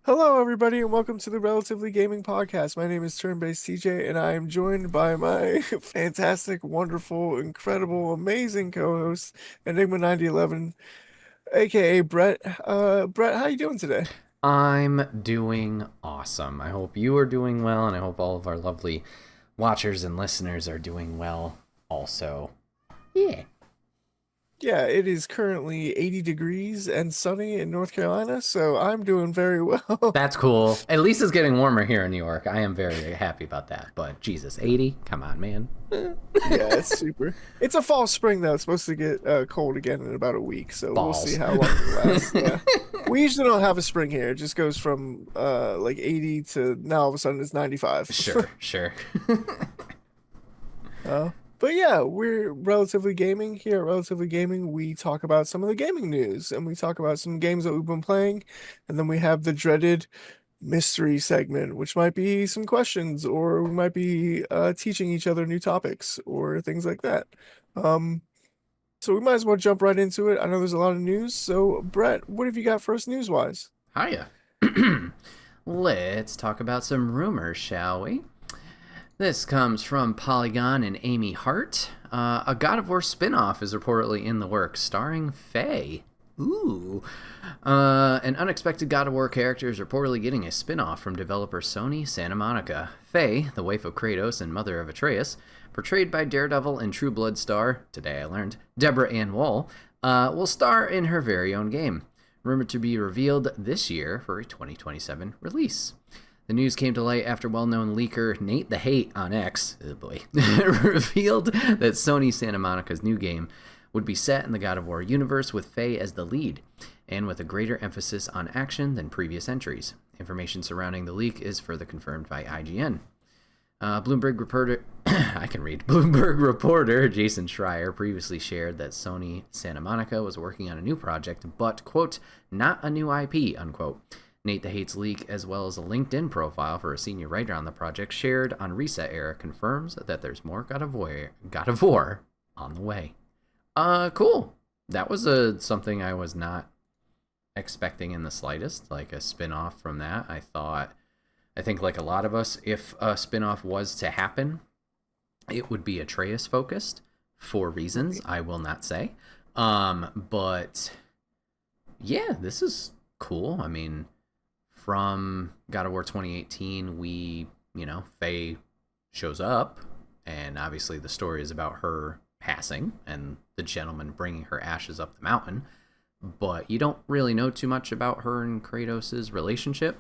Hello, everybody, and welcome to the Relatively Gaming Podcast. My name is Turn-Based TJ, and I am joined by my fantastic, wonderful, incredible, amazing co-host, Enigma 9011, aka Brett. Brett, how you doing today? I'm doing awesome. I hope you are doing well, and I hope all of our lovely watchers and listeners are doing well also. Yeah. Yeah, it is currently 80 degrees and sunny in North Carolina, so I'm doing very well. That's cool. At least it's getting warmer here in New York. I am very happy about that. But Jesus, 80? Come on, man. Yeah, it's super. It's a fall spring though. It's supposed to get cold again in about a week, so we'll see Balls. how long it lasts. Yeah. We usually don't have a spring here. It just goes from like 80 to now all of a sudden it's 95. Sure, sure. But yeah, we're Relatively Gaming here at Relatively Gaming. We talk about some of the gaming news and we talk about some games that we've been playing, and then we have the dreaded mystery segment, which might be some questions, or we might be teaching each other new topics or things like that. Um, so we might as well jump right into it. I know there's a lot of news. So, Brett, what have you got for us news-wise? Hiya. Let's talk about some rumors, shall we? This comes from Polygon and Amy Hart. A God of War spin-off is reportedly in the works, starring Faye. Ooh. An unexpected God of War character is reportedly getting a spin-off from developer Sony Santa Monica. Faye, the wife of Kratos and mother of Atreus, portrayed by Daredevil and True Blood star, today I learned, Deborah Ann Woll, will star in her very own game, rumored to be revealed this year for a 2027 release. The news came to light after well-known leaker Nate the Hate on X, oh boy, revealed that Sony Santa Monica's new game would be set in the God of War universe with Faye as the lead, and with a greater emphasis on action than previous entries. Information surrounding the leak is further confirmed by IGN. Bloomberg reporter, I can read. Bloomberg reporter Jason Schreier previously shared that Sony Santa Monica was working on a new project, but, quote, not a new IP, unquote. Nate the Hate's leak, as well as a LinkedIn profile for a senior writer on the project shared on Reset Era, confirms that there's more God of War on the way. Cool. That was something I was not expecting in the slightest, like a spin-off from that. I think like a lot of us, if a spin-off was to happen, it would be Atreus focused for reasons I will not say. But yeah, this is cool. I mean, from God of War 2018, Faye shows up, and obviously the story is about her passing and the gentleman bringing her ashes up the mountain, but you don't really know too much about her and Kratos' relationship.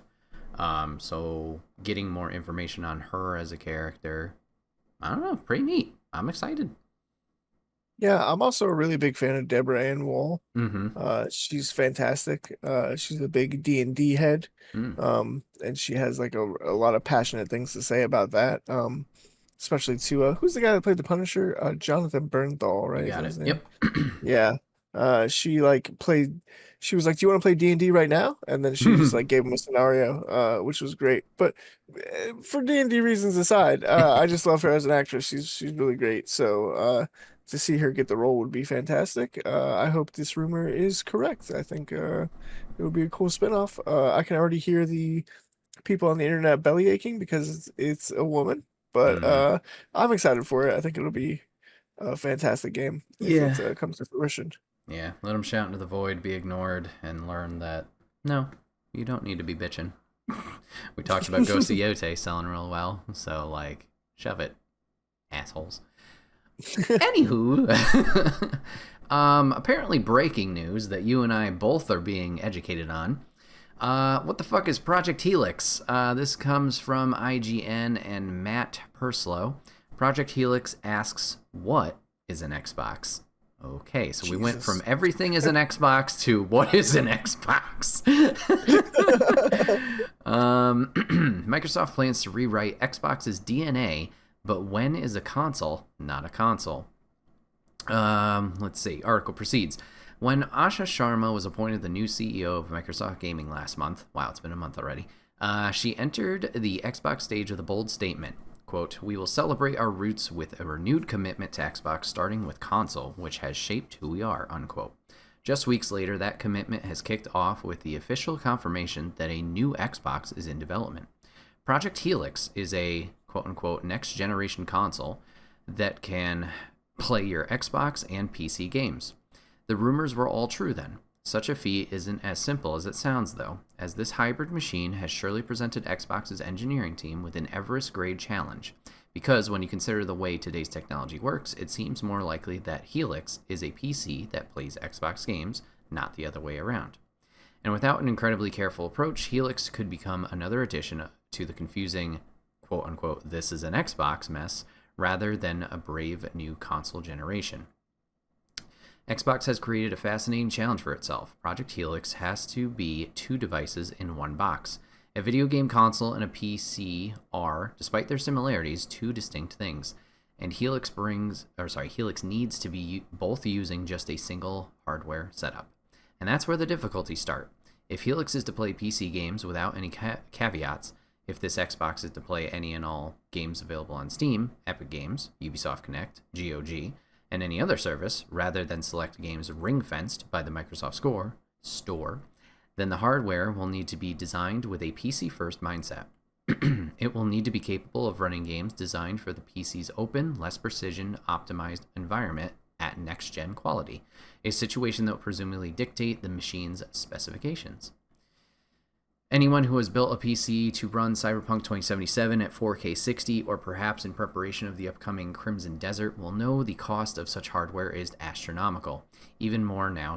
So getting more information on her as a character, I don't know, pretty neat. I'm excited. Yeah, I'm also a really big fan of Deborah Ann Woll. Mm-hmm. She's fantastic. She's a big D&D head. Mm. And she has like a lot of passionate things to say about that. Especially to who's the guy that played the Punisher? Jonathan Bernthal, right? You Is that got it. his name? Yep. Yeah. She like played. She was like, "Do you want to play D&D right now?" And then she just like gave him a scenario, which was great. But for D&D reasons aside, I just love her as an actress. She's really great. So to see her get the role would be fantastic. I hope this rumor is correct. I think it would be a cool spinoff. I can already hear the people on the internet belly aching because it's a woman, but Mm-hmm. I'm excited for it. I think it'll be a fantastic game if Yeah. it comes to fruition. Yeah. Let him shout into the void, be ignored, and learn that no, you don't need to be bitching. We talked about Ghost of Yote selling real well, so like, shove it, assholes. Anywho, apparently breaking news that you and I both are being educated on. What the fuck is Project Helix? This comes from IGN and Matt Perslow. Project Helix asks, what is an Xbox? Okay, so we went from Jesus. everything is an Xbox to what is an Xbox? Microsoft plans to rewrite Xbox's DNA, but when is a console not a console? Let's see. Article proceeds. When Asha Sharma was appointed the new CEO of Microsoft Gaming last month, wow, it's been a month already, she entered the Xbox stage with a bold statement. Quote, we will celebrate our roots with a renewed commitment to Xbox, starting with console, which has shaped who we are, unquote. Just weeks later, that commitment has kicked off with the official confirmation that a new Xbox is in development. Project Helix is a quote-unquote next-generation console that can play your Xbox and PC games. The rumors were all true then. Such a feat isn't as simple as it sounds, though, as this hybrid machine has surely presented Xbox's engineering team with an Everest-grade challenge. Because when you consider the way today's technology works, it seems more likely that Helix is a PC that plays Xbox games, not the other way around. And without an incredibly careful approach, Helix could become another addition to the confusing quote-unquote this is an Xbox mess, rather than a brave new console generation. Xbox has created a fascinating challenge for itself. Project Helix has to be 2 devices in one box. A video game console and a PC are, despite their similarities, 2 distinct things. And Helix needs to be both using just a single hardware setup. And that's where the difficulties start. If Helix is to play PC games without any caveats, if this Xbox is to play any and all games available on Steam, Epic Games, Ubisoft Connect, GOG, and any other service, rather than select games ring-fenced by the Microsoft Store, then the hardware will need to be designed with a PC-first mindset. It will need to be capable of running games designed for the PC's open, less precision-optimized environment at next-gen quality, a situation that will presumably dictate the machine's specifications. Anyone who has built a PC to run Cyberpunk 2077 at 4K 60, or perhaps in preparation of the upcoming Crimson Desert, will know the cost of such hardware is astronomical, even more now.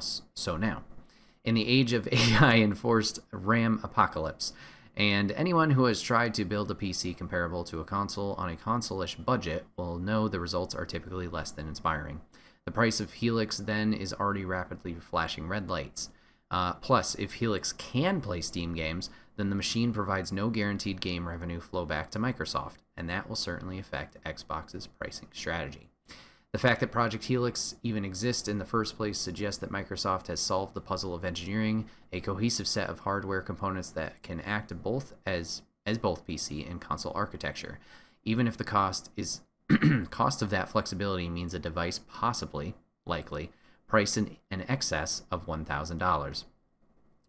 In the age of AI-enforced RAM apocalypse, and anyone who has tried to build a PC comparable to a console on a console-ish budget will know the results are typically less than inspiring. The price of Helix then is already rapidly flashing red lights. Plus, if Helix can play Steam games, then the machine provides no guaranteed game revenue flow back to Microsoft, and that will certainly affect Xbox's pricing strategy. The fact that Project Helix even exists in the first place suggests that Microsoft has solved the puzzle of engineering a cohesive set of hardware components that can act both as both PC and console architecture, even if the cost of that flexibility means a device likely, priced in excess of $1,000.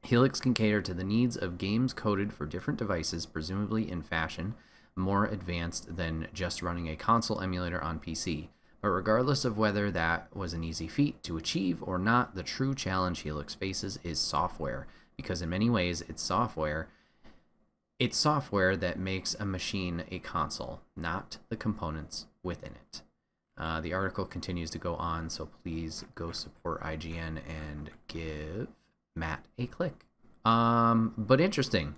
Helix can cater to the needs of games coded for different devices, presumably in fashion more advanced than just running a console emulator on PC. But regardless of whether that was an easy feat to achieve or not, the true challenge Helix faces is software, because in many ways it's software that makes a machine a console, not the components within it. The article continues to go on, so please go support IGN and give Matt a click. But interesting.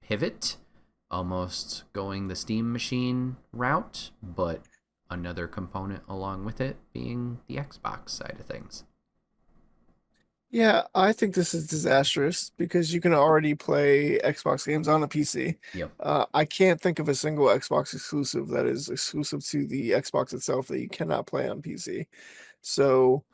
Pivot, almost going the Steam machine route, but another component along with it being the Xbox side of things. Yeah, I think this is disastrous because you can already play Xbox games on a PC. Yep. I can't think of a single Xbox exclusive that is exclusive to the Xbox itself that you cannot play on PC. So,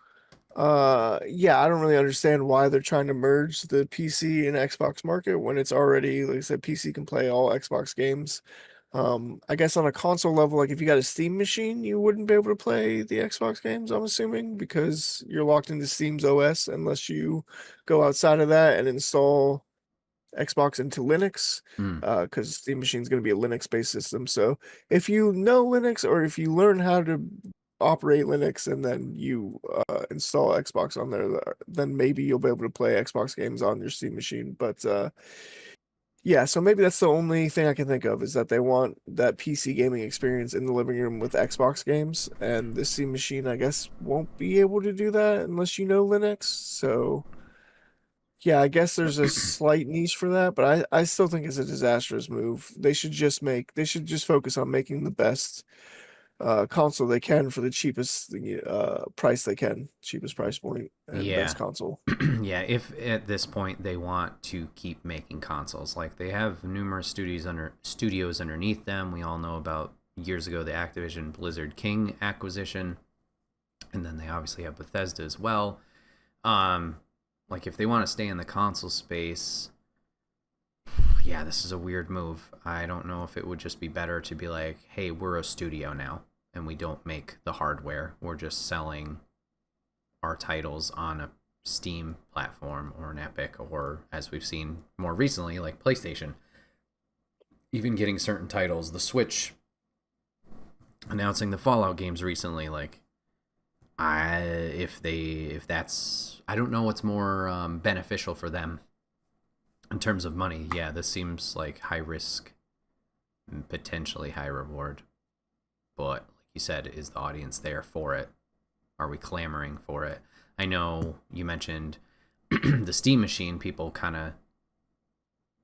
yeah, I don't really understand why they're trying to merge the PC and Xbox market when it's already, like I said, PC can play all Xbox games. I guess on a console level, like if you got a Steam machine, you wouldn't be able to play the Xbox games, I'm assuming, because you're locked into Steam's OS unless you go outside of that and install Xbox into Linux, because Steam machine is going to be a Linux-based system. So if you know Linux, or if you learn how to operate Linux and then you install Xbox on there, then maybe you'll be able to play Xbox games on your Steam machine. But yeah, so maybe that's the only thing I can think of, is that they want that PC gaming experience in the living room with Xbox games, and the Steam machine, I guess, won't be able to do that unless you know Linux. So yeah, I guess there's a slight niche for that, but I still think it's a disastrous move. They should just focus on making the best console they can for the cheapest price they can, cheapest price point, and best console. Yeah, if at this point they want to keep making consoles, like they have numerous studios underneath them. We all know about years ago the Activision Blizzard King acquisition, and then they obviously have Bethesda as well. Like if they want to stay in the console space, yeah, this is a weird move. I don't know if it would just be better to be like, hey, we're a studio now, and we don't make the hardware. We're just selling our titles on a Steam platform or an Epic, or as we've seen more recently, like PlayStation, even getting certain titles. The Switch announcing the Fallout games recently. Like, if that's, I don't know what's more beneficial for them in terms of money. Yeah, this seems like high risk, potentially high reward. But like you said, is the audience there for it? Are we clamoring for it? I know you mentioned the Steam machine, people kind of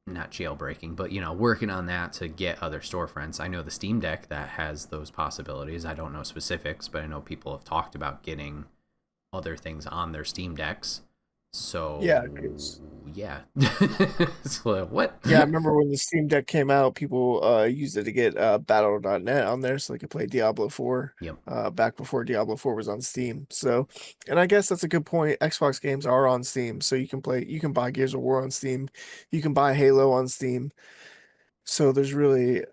not jailbreaking, but working on that to get other storefronts. I know the Steam Deck that has those possibilities. I don't know specifics, but I know people have talked about getting other things on their Steam Decks. So yeah. So what? Yeah, I remember when the Steam Deck came out, people used it to get Battle.net on there so they could play Diablo 4. Yep. Back before Diablo 4 was on Steam. So, and I guess that's a good point. Xbox games are on Steam, so you can buy Gears of War on Steam, you can buy Halo on Steam. So there's really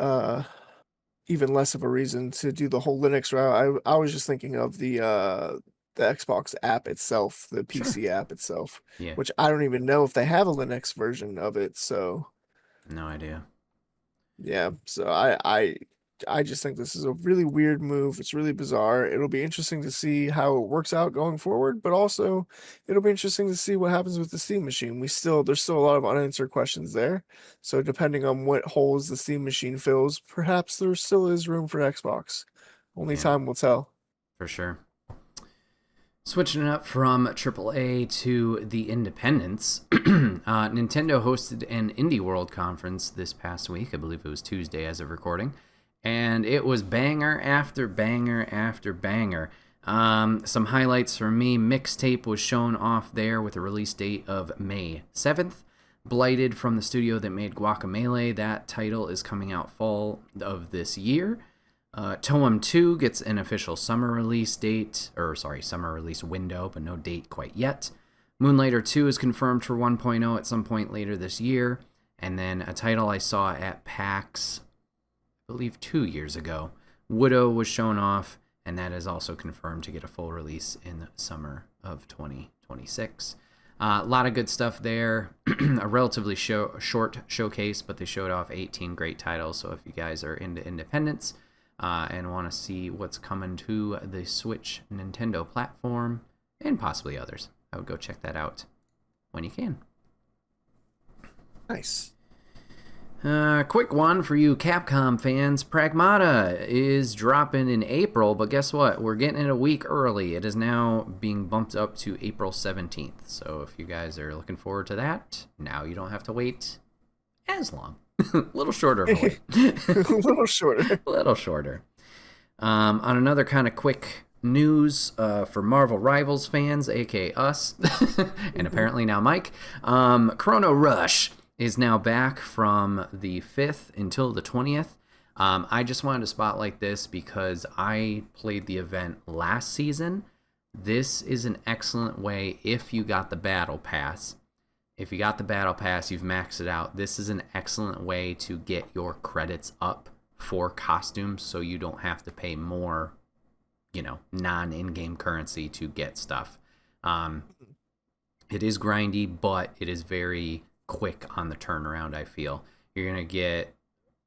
even less of a reason to do the whole Linux route. I was just thinking of the Xbox app itself, the PC app itself, Yeah. which I don't even know if they have a Linux version of it. So No idea. yeah, so I just think this is a really weird move. It's really bizarre. It'll be interesting to see how it works out going forward, but also it'll be interesting to see what happens with the Steam machine. There's still a lot of unanswered questions there. So depending on what holes the Steam machine fills, perhaps there still is room for Xbox. Only time will tell. For sure. Switching it up from AAA to the independents, Nintendo hosted an Indie World conference this past week. I believe it was Tuesday as of recording. And it was banger after banger after banger. Some highlights for me. Mixtape was shown off there with a release date of May 7th. Blighted from the studio that made Guacamelee. That title is coming out fall of this year. Toem 2 gets an official summer release window, but no date quite yet. Moonlighter 2 is confirmed for 1.0 at some point later this year. And then a title I saw at PAX, I believe 2 years ago, Widow was shown off, and that is also confirmed to get a full release in the summer of 2026. A lot of good stuff there. A relatively short showcase, but they showed off 18 great titles. So if you guys are into independence and want to see what's coming to the Switch Nintendo platform and possibly others, I would go check that out when you can. Nice. Quick one for you Capcom fans. Pragmata is dropping in April, but guess what? We're getting it a week early. It is now being bumped up to April 17th. So if you guys are looking forward to that, now you don't have to wait as long. A little shorter of a wait. A little shorter. A little shorter. On another kind of quick news for Marvel Rivals fans, aka us, and apparently now Mike, Chrono Rush is now back from the 5th until the 20th. I just wanted to spotlight this because I played the event last season. This is an excellent way if you got the Battle Pass. If you got the Battle Pass, you've maxed it out. This is an excellent way to get your credits up for costumes so you don't have to pay more, non-in-game currency to get stuff. It is grindy, but it is very quick on the turnaround. I feel you're gonna get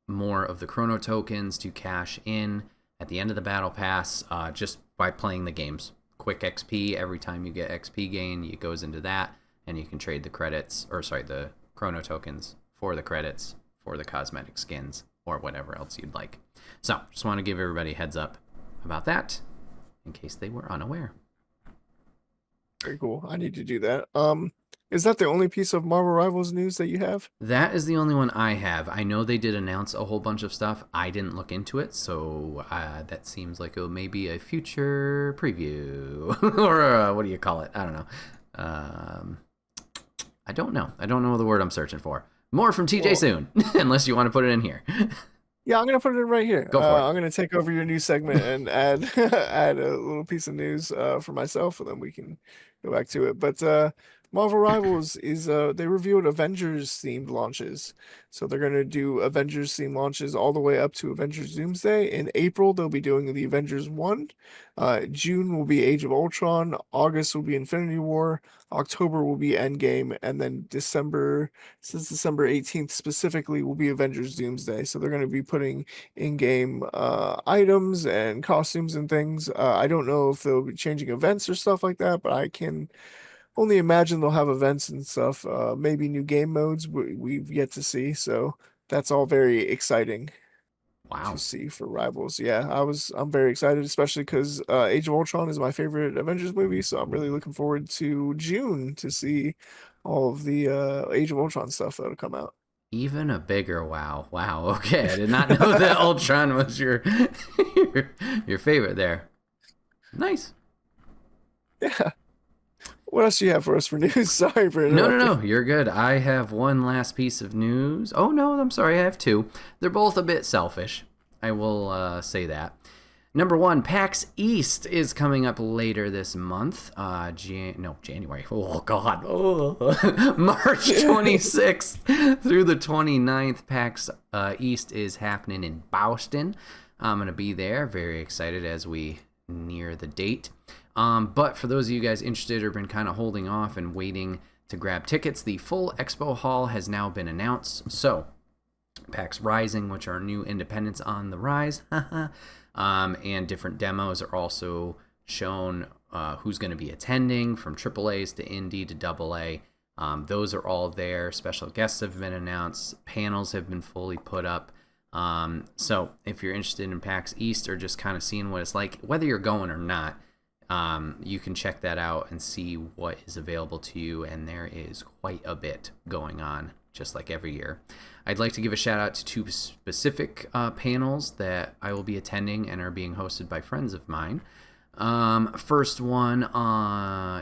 more of the chrono tokens to cash in at the end of the battle pass just by playing the games. Quick XP every time you get XP gain, it goes into that, and you can trade the the chrono tokens for the credits for the cosmetic skins or whatever else you'd like. So just want to give everybody a heads up about that in case they were unaware. Very cool. I need to do that. Is that the only piece of Marvel Rivals news that you have? That is the only one I have. I know they did announce a whole bunch of stuff. I didn't look into it, so that seems like it may be a future preview. Or what do you call it? I don't know. I don't know. I don't know the word I'm searching for. More from TJ soon, unless you want to put it in here. Yeah, I'm going to put it in right here. Go for it. I'm going to take over your news segment and add a little piece of news for myself, and then we can go back to it. But Marvel Rivals is they revealed Avengers themed launches. So they're gonna do Avengers themed launches all the way up to Avengers Doomsday. In April, they'll be doing the Avengers 1. June will be Age of Ultron, August will be Infinity War, October will be Endgame, and then December, since December 18th specifically, will be Avengers Doomsday. So they're gonna be putting in-game items and costumes and things. I don't know if they'll be changing events or stuff like that, but I can only imagine they'll have events and stuff. Maybe new game modes we've yet to see. So that's all very exciting to Wow. see for Rivals. Yeah, I'm very excited, especially because Age of Ultron is my favorite Avengers movie. So I'm really looking forward to June to see all of the Age of Ultron stuff that'll come out. Even a bigger wow. Wow. Okay, I did not know that Ultron was your favorite there. Nice. Yeah. What else do you have for us for news? Sorry for No, interrupting. no, no. You're good. I have one last piece of news. Oh, no, I'm sorry. I have two. They're both a bit selfish. I will say that. Number one, PAX East is coming up later this month. January. Oh, God. Oh. March 26th through the 29th. PAX East is happening in Boston. I'm going to be there. Very excited as we near the date. But for those of you guys interested or been kind of holding off and waiting to grab tickets, the full expo hall has now been announced. So, PAX Rising, which are new independents on the rise, and different demos are also shown. Who's going to be attending from AAAs to Indie to AA. Those are all there. Special guests have been announced. Panels have been fully put up. So, if you're interested in PAX East or just kind of seeing what it's like, whether you're going or not, you can check that out and see what is available to you, and there is quite a bit going on, just like every year. I'd like to give a shout out to two specific panels that I will be attending and are being hosted by friends of mine. First one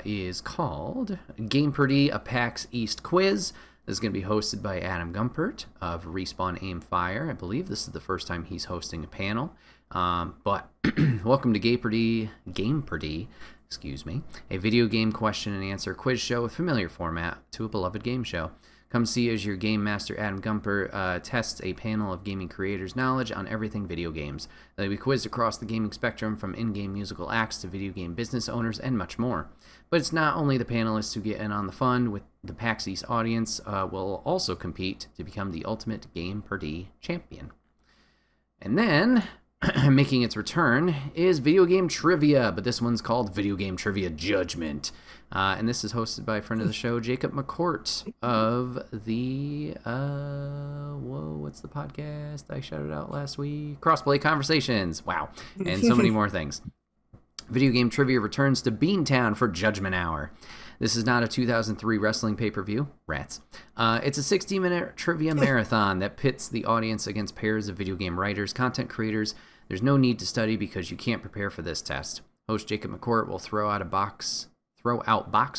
is called Game Pretty, a PAX East Quiz. This is going to be hosted by Adam Gumpert of Respawn Aim Fire. I believe this is the first time he's hosting a panel. But welcome to Game Pretty, a video game question and answer quiz show with familiar format to a beloved game show. Come see as your game master Adam Gumper tests a panel of gaming creators' knowledge on everything video games. They'll be quizzed across the gaming spectrum from in-game musical acts to video game business owners and much more. But it's not only the panelists who get in on the fun. With the PAX East audience will also compete to become the ultimate Game Pretty champion. And then making its return is video game trivia, but this one's called Video Game Trivia Judgment. And this is hosted by a friend of the show, Jacob McCourt of the, what's the podcast I shouted out last week? Crossplay Conversations. Wow. And so many more things. Video Game Trivia returns to Beantown for Judgment Hour. This is not a 2003 wrestling pay-per-view. Rats. It's a 60-minute trivia marathon that pits the audience against pairs of video game writers, content creators. There's no need to study because you can't prepare for this test. Host Jacob McCourt will throw out box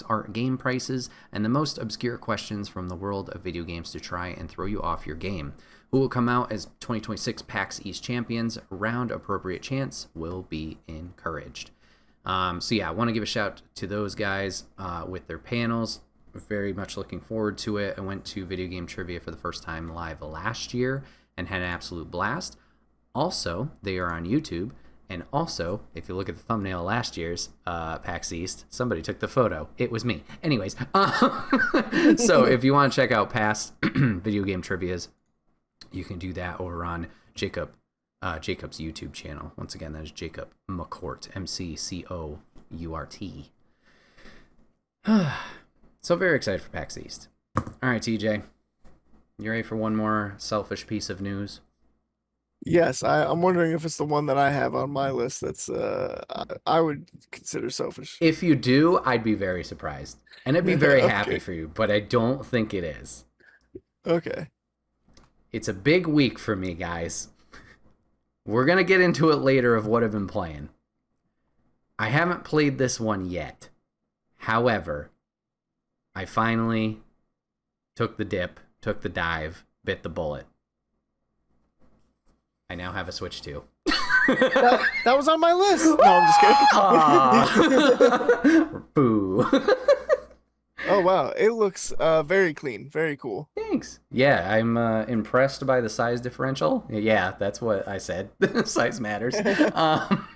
art game prices and the most obscure questions from the world of video games to try and throw you off your game. Who will come out as 2026 PAX East champions? Round appropriate chance will be encouraged. So yeah, I want to give a shout to those guys with their panels. Very much looking forward to it. I went to Video Game Trivia for the first time live last year and had an absolute blast. Also, they are on YouTube. And also, if you look at the thumbnail of last year's PAX East, somebody took the photo. It was me. Anyways, so if you want to check out past Video Game Trivias, you can do that over on Jacob's YouTube channel. Once again, that is Jacob McCourt, McCourt. So very excited for PAX East. All right, TJ, you ready for one more selfish piece of news? Yes, I'm wondering if it's the one that I have on my list that's I would consider selfish. If you do, I'd be very surprised. And I'd be very Okay. happy for you, but I don't think it is. Okay. It's a big week for me, guys. We're going to get into it later of what I've been playing. I haven't played this one yet. However, I finally took the dip, took the dive, bit the bullet. I now have a Switch 2. That was on my list. No, I'm just kidding. Boo. Oh wow, it looks very clean, very cool. Thanks. Yeah, I'm impressed by the size differential. Yeah, that's what I said. Size matters. Um,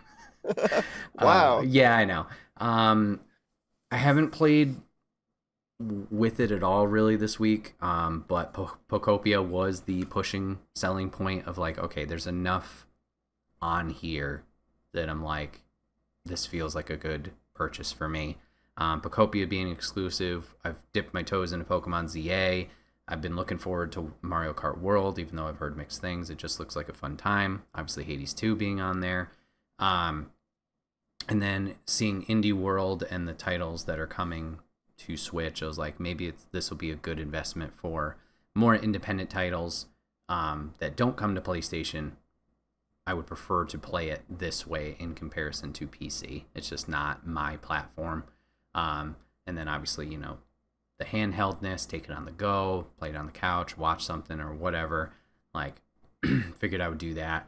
Wow. yeah, I know. I haven't played with it at all really this week. But Pocopia was the pushing selling point of like, okay, there's enough on here that I'm like, this feels like a good purchase for me. Pocopia being exclusive, I've dipped my toes into Pokemon ZA. I've been looking forward to Mario Kart World, even though I've heard mixed things. It just looks like a fun time. Obviously, Hades 2 being on there. Um, and then seeing Indie World and the titles that are coming to Switch, I was like, maybe this will be a good investment for more independent titles that don't come to PlayStation. I would prefer to play it this way in comparison to PC. It's just not my platform. And then obviously, the handheldness, take it on the go, play it on the couch, watch something or whatever. Like, figured I would do that.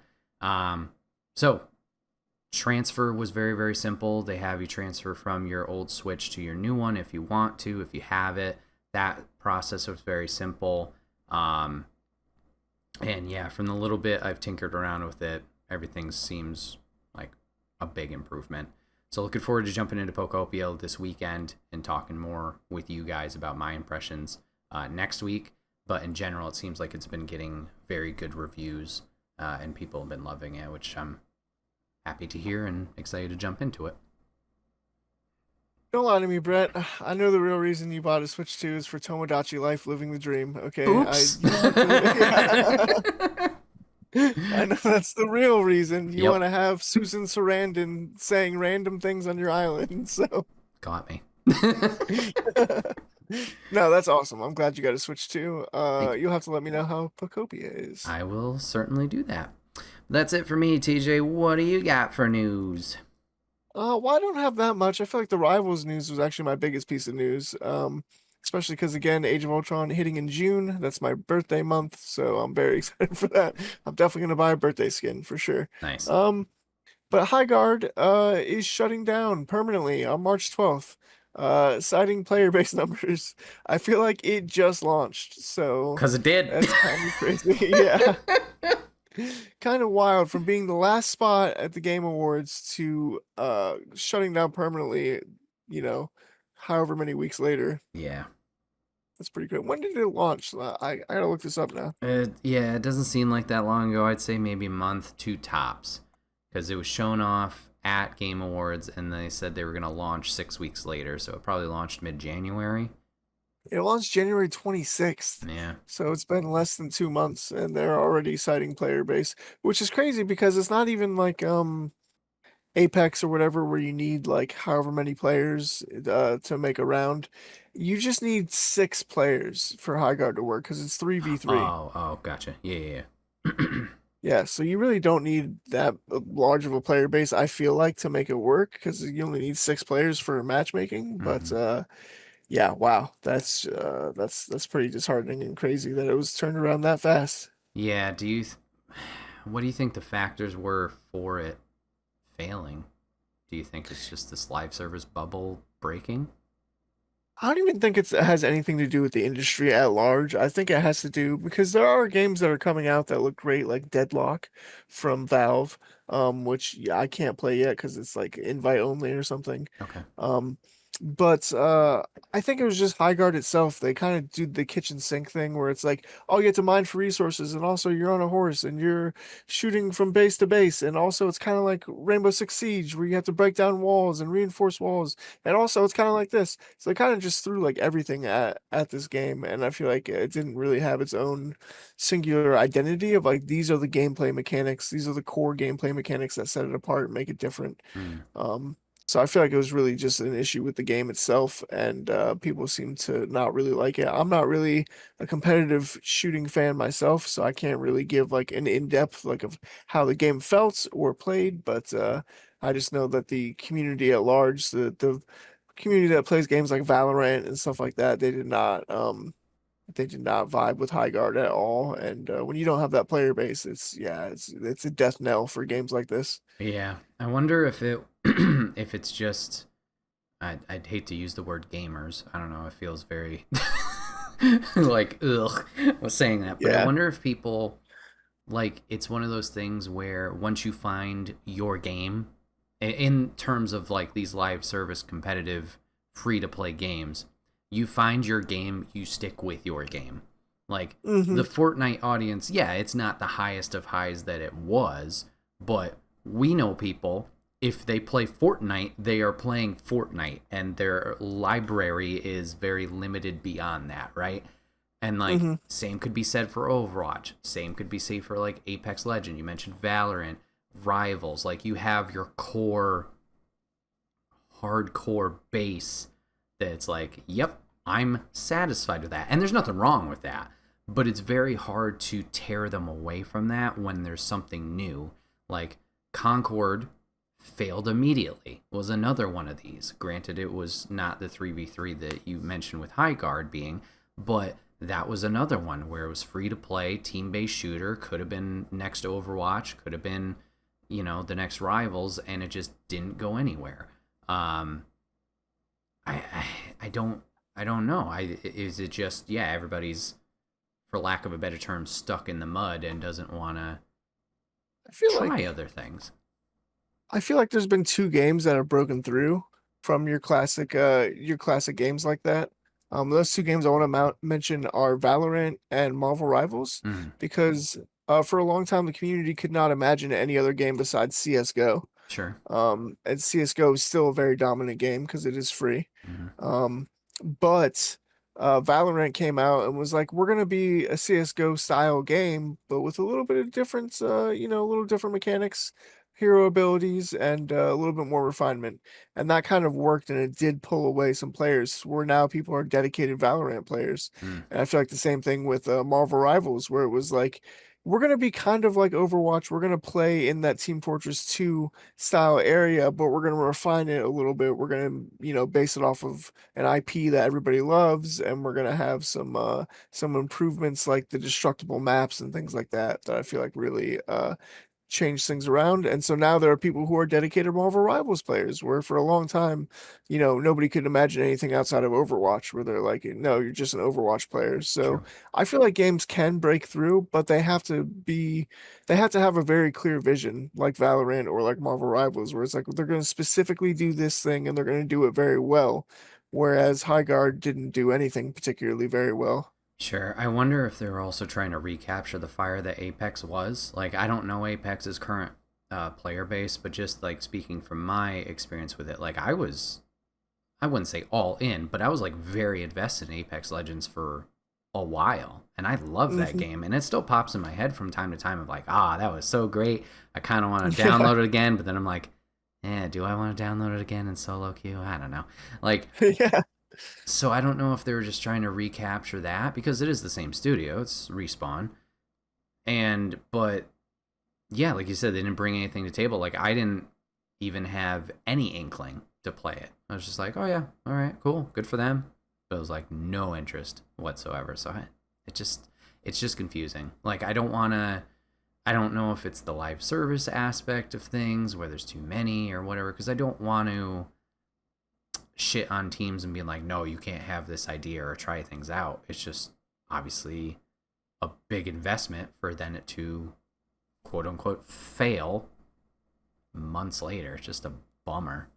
So transfer was very, very simple. They have you transfer from your old Switch to your new one if you want to, if you have it. That process was very simple. And yeah, from the little bit I've tinkered around with it, everything seems like a big improvement. So looking forward to jumping into Pokopia this weekend and talking more with you guys about my impressions next week. But in general, it seems like it's been getting very good reviews and people have been loving it, which I'm happy to hear and excited to jump into it. Don't lie to me, Brett. I know the real reason you bought a Switch 2 is for Tomodachi Life, living the dream. Okay, Oops. you have to. I know that's the real reason. You Yep. want to have Susan Sarandon saying random things on your island. So, Got me. no, that's awesome. I'm glad you got a Switch 2. Thank you. You'll have to let me know how Pocopia is. I will certainly do that. That's it for me, TJ. What do you got for news? Well, I don't have that much. I feel like the Rivals news was actually my biggest piece of news. Especially because again, Age of Ultron hitting in June. That's my birthday month, so I'm very excited for that. I'm definitely gonna buy a birthday skin for sure. Nice. But Highguard is shutting down permanently on March 12th. Citing player base numbers. I feel like it just launched, so Because it did. that's kind of crazy. Yeah. Kind of wild from being the last spot at the Game Awards to shutting down permanently, you know, however many weeks later. Yeah. That's pretty good. When did it launch? I gotta look this up now. Yeah, it doesn't seem like that long ago. I'd say maybe a month, two tops. Because it was shown off at Game Awards, and they said they were going to launch 6 weeks later. So it probably launched mid-January. It launched January 26th. Yeah. So it's been less than 2 months and they're already citing player base, which is crazy because it's not even like Apex or whatever where you need like however many players to make a round. You just need 6 players for Highguard to work because it's 3v3. Oh, gotcha. Yeah. Yeah, so you really don't need that large of a player base, I feel like, to make it work because you only need 6 players for matchmaking. But yeah, wow, that's pretty disheartening and crazy that it was turned around that fast. Yeah, what do you think the factors were for it failing? Do you think it's just this live service bubble breaking? I don't even think it has anything to do with the industry at large. I think it has to do because there are games that are coming out that look great, like Deadlock from Valve, which yeah, I can't play yet because it's like invite only or something. Okay. But I think it was just Highguard itself. They kind of do the kitchen sink thing where it's like, oh, you get to mine for resources, and also you're on a horse and you're shooting from base to base, and also it's kind of like Rainbow Six Siege where you have to break down walls and reinforce walls, and also it's kind of like this. So they kind of just threw like everything at this game, and I feel like it didn't really have its own singular identity of like these are the gameplay mechanics, these are the core gameplay mechanics that set it apart and make it different. So I feel like it was really just an issue with the game itself, and people seem to not really like it. I'm not really a competitive shooting fan myself, so I can't really give like an in-depth like of how the game felt or played. But I just know that the community at large, the community that plays games like Valorant and stuff like that, they did not vibe with Highguard at all. And when you don't have that player base, it's a death knell for games like this. Yeah, I wonder if it if it's just I'd hate to use the word gamers. I don't know. It feels very like ugh was saying that, but I Yeah. wonder if people like it's one of those things where once you find your game, in terms of like these live service competitive free to play games, you find your game, you stick with your game. Like Hmm. the Fortnite audience, yeah, it's not the highest of highs that it was, but we know people, if they play Fortnite, they are playing Fortnite, and their library is very limited beyond that, right? And like Hmm. same could be said for Overwatch. Same could be said for like Apex Legend. You mentioned Valorant, Rivals. Like you have your core hardcore base that's like, yep, I'm satisfied with that. And there's nothing wrong with that. But it's very hard to tear them away from that when there's something new. Like Concord failed immediately was another one of these. Granted, it was not the 3v3 that you mentioned with Highguard being, but that was another one where it was free to play, team based shooter, could have been next Overwatch, could have been, the next Rivals, and it just didn't go anywhere. Um, I don't know. Is it just, yeah, everybody's, for lack of a better term, stuck in the mud and doesn't want to I feel try like other things? I feel like there's been two games that have broken through from your classic games like that. Those two games I want to mention are Valorant and Marvel Rivals, Mm, because for a long time the community could not imagine any other game besides CS:GO. sure. And CS:GO is still a very dominant game because it is free. Hmm. Um, but Valorant came out and was like, we're gonna be a CS:GO style game, but with a little bit of difference, a little different mechanics, hero abilities, and a little bit more refinement. And that kind of worked, and it did pull away some players. Where now people are dedicated Valorant players, Mm, and I feel like the same thing with Marvel Rivals, where it was like, we're gonna be kind of like Overwatch. We're gonna play in that Team Fortress 2 style area, but we're going to refine it a little bit. We're going to, base it off of an IP that everybody loves, and we're going to have some improvements like the destructible maps and things like that that I feel like really change things around. And so now there are people who are dedicated Marvel Rivals players, where for a long time, nobody could imagine anything outside of Overwatch, where they're like, no, you're just an Overwatch player. So true. I feel like games can break through, but they have to have a very clear vision, like Valorant or like Marvel Rivals, where it's like they're going to specifically do this thing and they're going to do it very well. Whereas Highguard didn't do anything particularly very well. Sure. I wonder if they're also trying to recapture the fire that Apex was. Like, I don't know Apex's current player base, but just like speaking from my experience with it, like I wouldn't say all in, but I was like very invested in Apex Legends for a while. And I love that Hmm. game. And it still pops in my head from time to time of like, that was so great. I kind of want to Yeah. download it again, but then I'm like, do I want to download it again in solo queue? I don't know. Like, Yeah. so I don't know if they were just trying to recapture that because it is the same studio. It's Respawn. But yeah, like you said, they didn't bring anything to the table. Like I didn't even have any inkling to play it. I was just like, oh yeah, all right, cool, good for them. But it was like no interest whatsoever. So it's just confusing. Like I don't know if it's the live service aspect of things where there's too many or whatever, because I don't want to shit on teams and being like, no, you can't have this idea or try things out. It's just obviously a big investment for then it to quote unquote fail months later. It's just a bummer.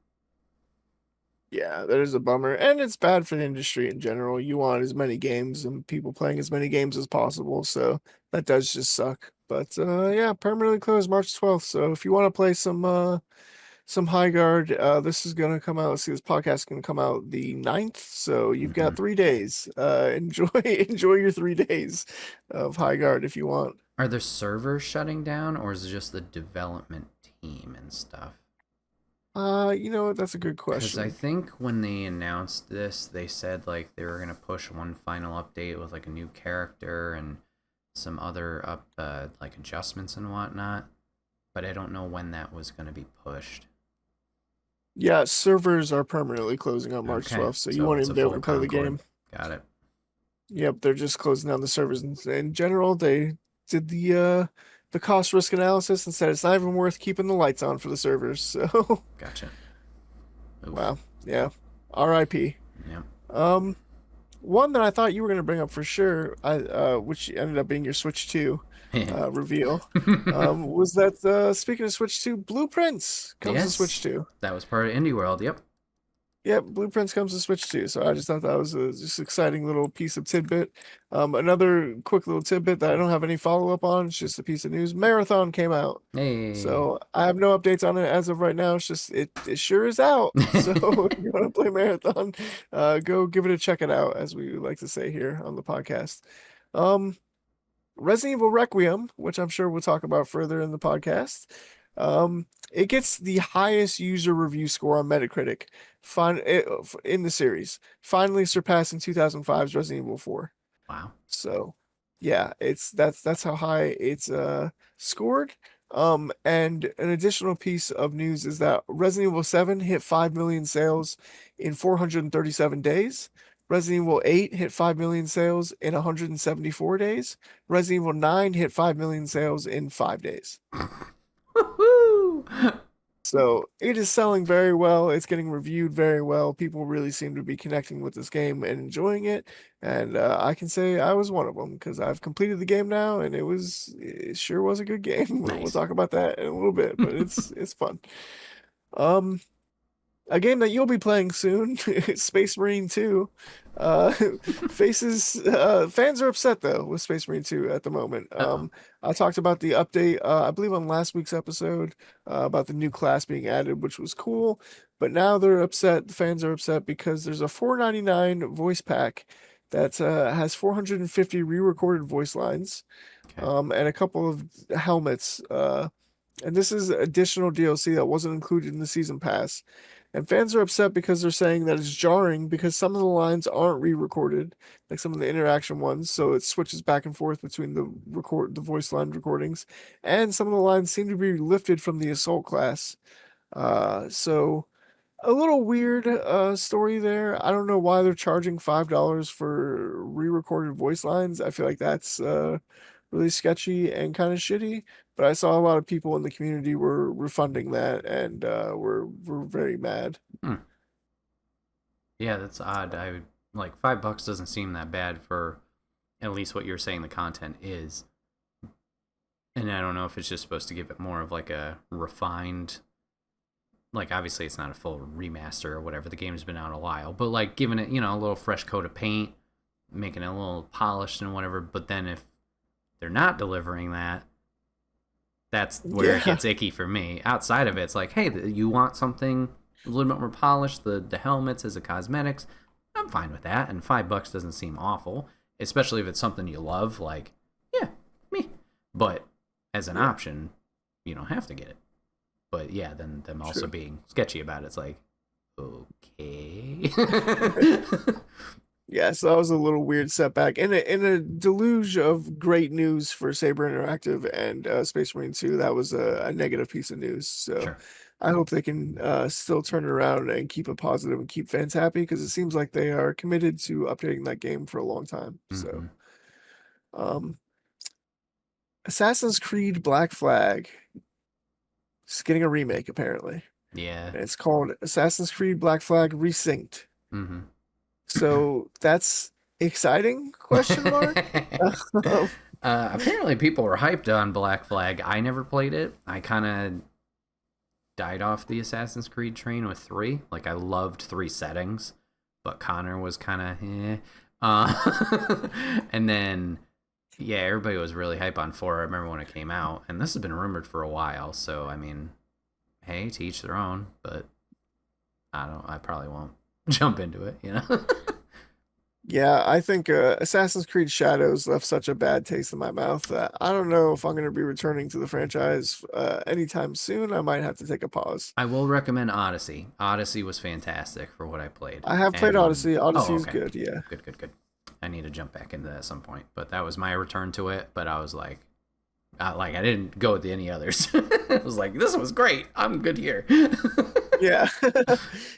Yeah, that is a bummer. And it's bad for the industry in general. You want as many games and people playing as many games as possible. So that does just suck. But yeah, permanently closed March 12th. So if you want to play some High Guard, this is gonna come out. Let's see, this podcast is gonna come out the 9th. So you've Hmm. got 3 days. Enjoy enjoy your 3 days of High Guard if you want. Are the servers shutting down or is it just the development team and stuff? You know what? That's a good Because I question. think when they announced this, they said like they were gonna push one final update with like a new character and some other like adjustments and whatnot. But I don't know when that was gonna be pushed. Yeah, servers are permanently closing on March Okay, 12th, so you so won't it's even a be able full to play the Concord. game. Got it. Yep, they're just closing down the servers. In general, they did the cost risk analysis and said it's not even worth keeping the lights on for the servers. So Gotcha. Oof. wow, yeah. R.I.P. Yep. One that I thought you were going to bring up for sure, which ended up being your Switch 2 reveal, was that speaking of Switch 2, Blueprints comes to Switch Yes, 2. that was part of Indie World. Yep. Yep, Blueprints comes to Switch too. So I just thought that was a just exciting little piece of tidbit. Another quick little tidbit that I don't have any follow up on. It's just a piece of news. Marathon came out. Hey. So I have no updates on it as of right now. It's just it sure is out. So if you want to play Marathon, go give it a check it out, as we like to say here on the podcast. Um, Resident Evil Requiem, which I'm sure we'll talk about further in the podcast. It gets the highest user review score on Metacritic in the series, finally surpassing 2005's Resident Evil 4. Wow. So, yeah, that's how high it's scored. And an additional piece of news is that Resident Evil 7 hit 5 million sales in 437 days. Resident Evil 8 hit 5 million sales in 174 days. Resident Evil 9 hit 5 million sales in 5 days. Woohoo! So it is selling very well. It's getting reviewed very well. People really seem to be connecting with this game and enjoying it. And I can say I was one of them because I've completed the game now, and it sure was a good game. We'll Nice. talk about that in a little bit, but it's fun. A game that you'll be playing soon, Space Marine 2. Fans are upset though with Space Marine 2 at the moment. I talked about the update, I believe on last week's episode, about the new class being added, which was cool. But now they're upset. The fans are upset because there's a $4.99 voice pack that has 450 re-recorded voice lines, Okay. and a couple of helmets. And this is additional DLC that wasn't included in the season pass. And fans are upset because they're saying that it's jarring because some of the lines aren't re-recorded, like some of the interaction ones, so it switches back and forth between the voice line recordings, and some of the lines seem to be lifted from the assault class. So a little weird story there. I don't know why they're charging $5 for re-recorded voice lines. I feel like that's really sketchy and kind of shitty. But I saw a lot of people in the community were refunding that, and were very mad. Hmm. Yeah, that's odd. I would like $5 doesn't seem that bad for at least what you're saying the content is. And I don't know if it's just supposed to give it more of like a refined, like obviously it's not a full remaster or whatever. The game's been out a while, but like giving it, a little fresh coat of paint, making it a little polished and whatever. But then if they're not delivering that, that's where it gets icky for me. Outside of it, it's like, hey, you want something a little bit more polished, the helmets as a cosmetics, I'm fine with that. And $5 doesn't seem awful, especially if it's something you love. Like, yeah, me. But as an option, you don't have to get it. But yeah, then them also being sketchy about it, it's like, okay. Yeah, so that was a little weird setback. In a deluge of great news for Saber Interactive and Space Marine 2, that was a negative piece of news. So Sure. I hope they can still turn it around and keep it positive and keep fans happy, because it seems like they are committed to updating that game for a long time. Mm-hmm. So, Assassin's Creed Black Flag is getting a remake apparently. Yeah. And it's called Assassin's Creed Black Flag Resynced. Mm-hmm. So that's exciting? Question mark. Apparently people were hyped on Black Flag. I never played it. I kind of died off the Assassin's Creed train with 3. Like, I loved 3 settings, but Connor was kind of and then yeah, everybody was really hype on 4. I remember when it came out, and this has been rumored for a while, so I mean, hey, to each their own. But I probably won't jump into it, Yeah, I think Assassin's Creed Shadows left such a bad taste in my mouth that I don't know if I'm going to be returning to the franchise anytime soon. I might have to take a pause. I will recommend Odyssey. Odyssey was fantastic for what I played. I have played Odyssey. Odyssey is okay. good, yeah. Good. I need to jump back into that at some point. But that was my return to it. But I was like I didn't go with any others. I was like, this was great. I'm good here. Yeah.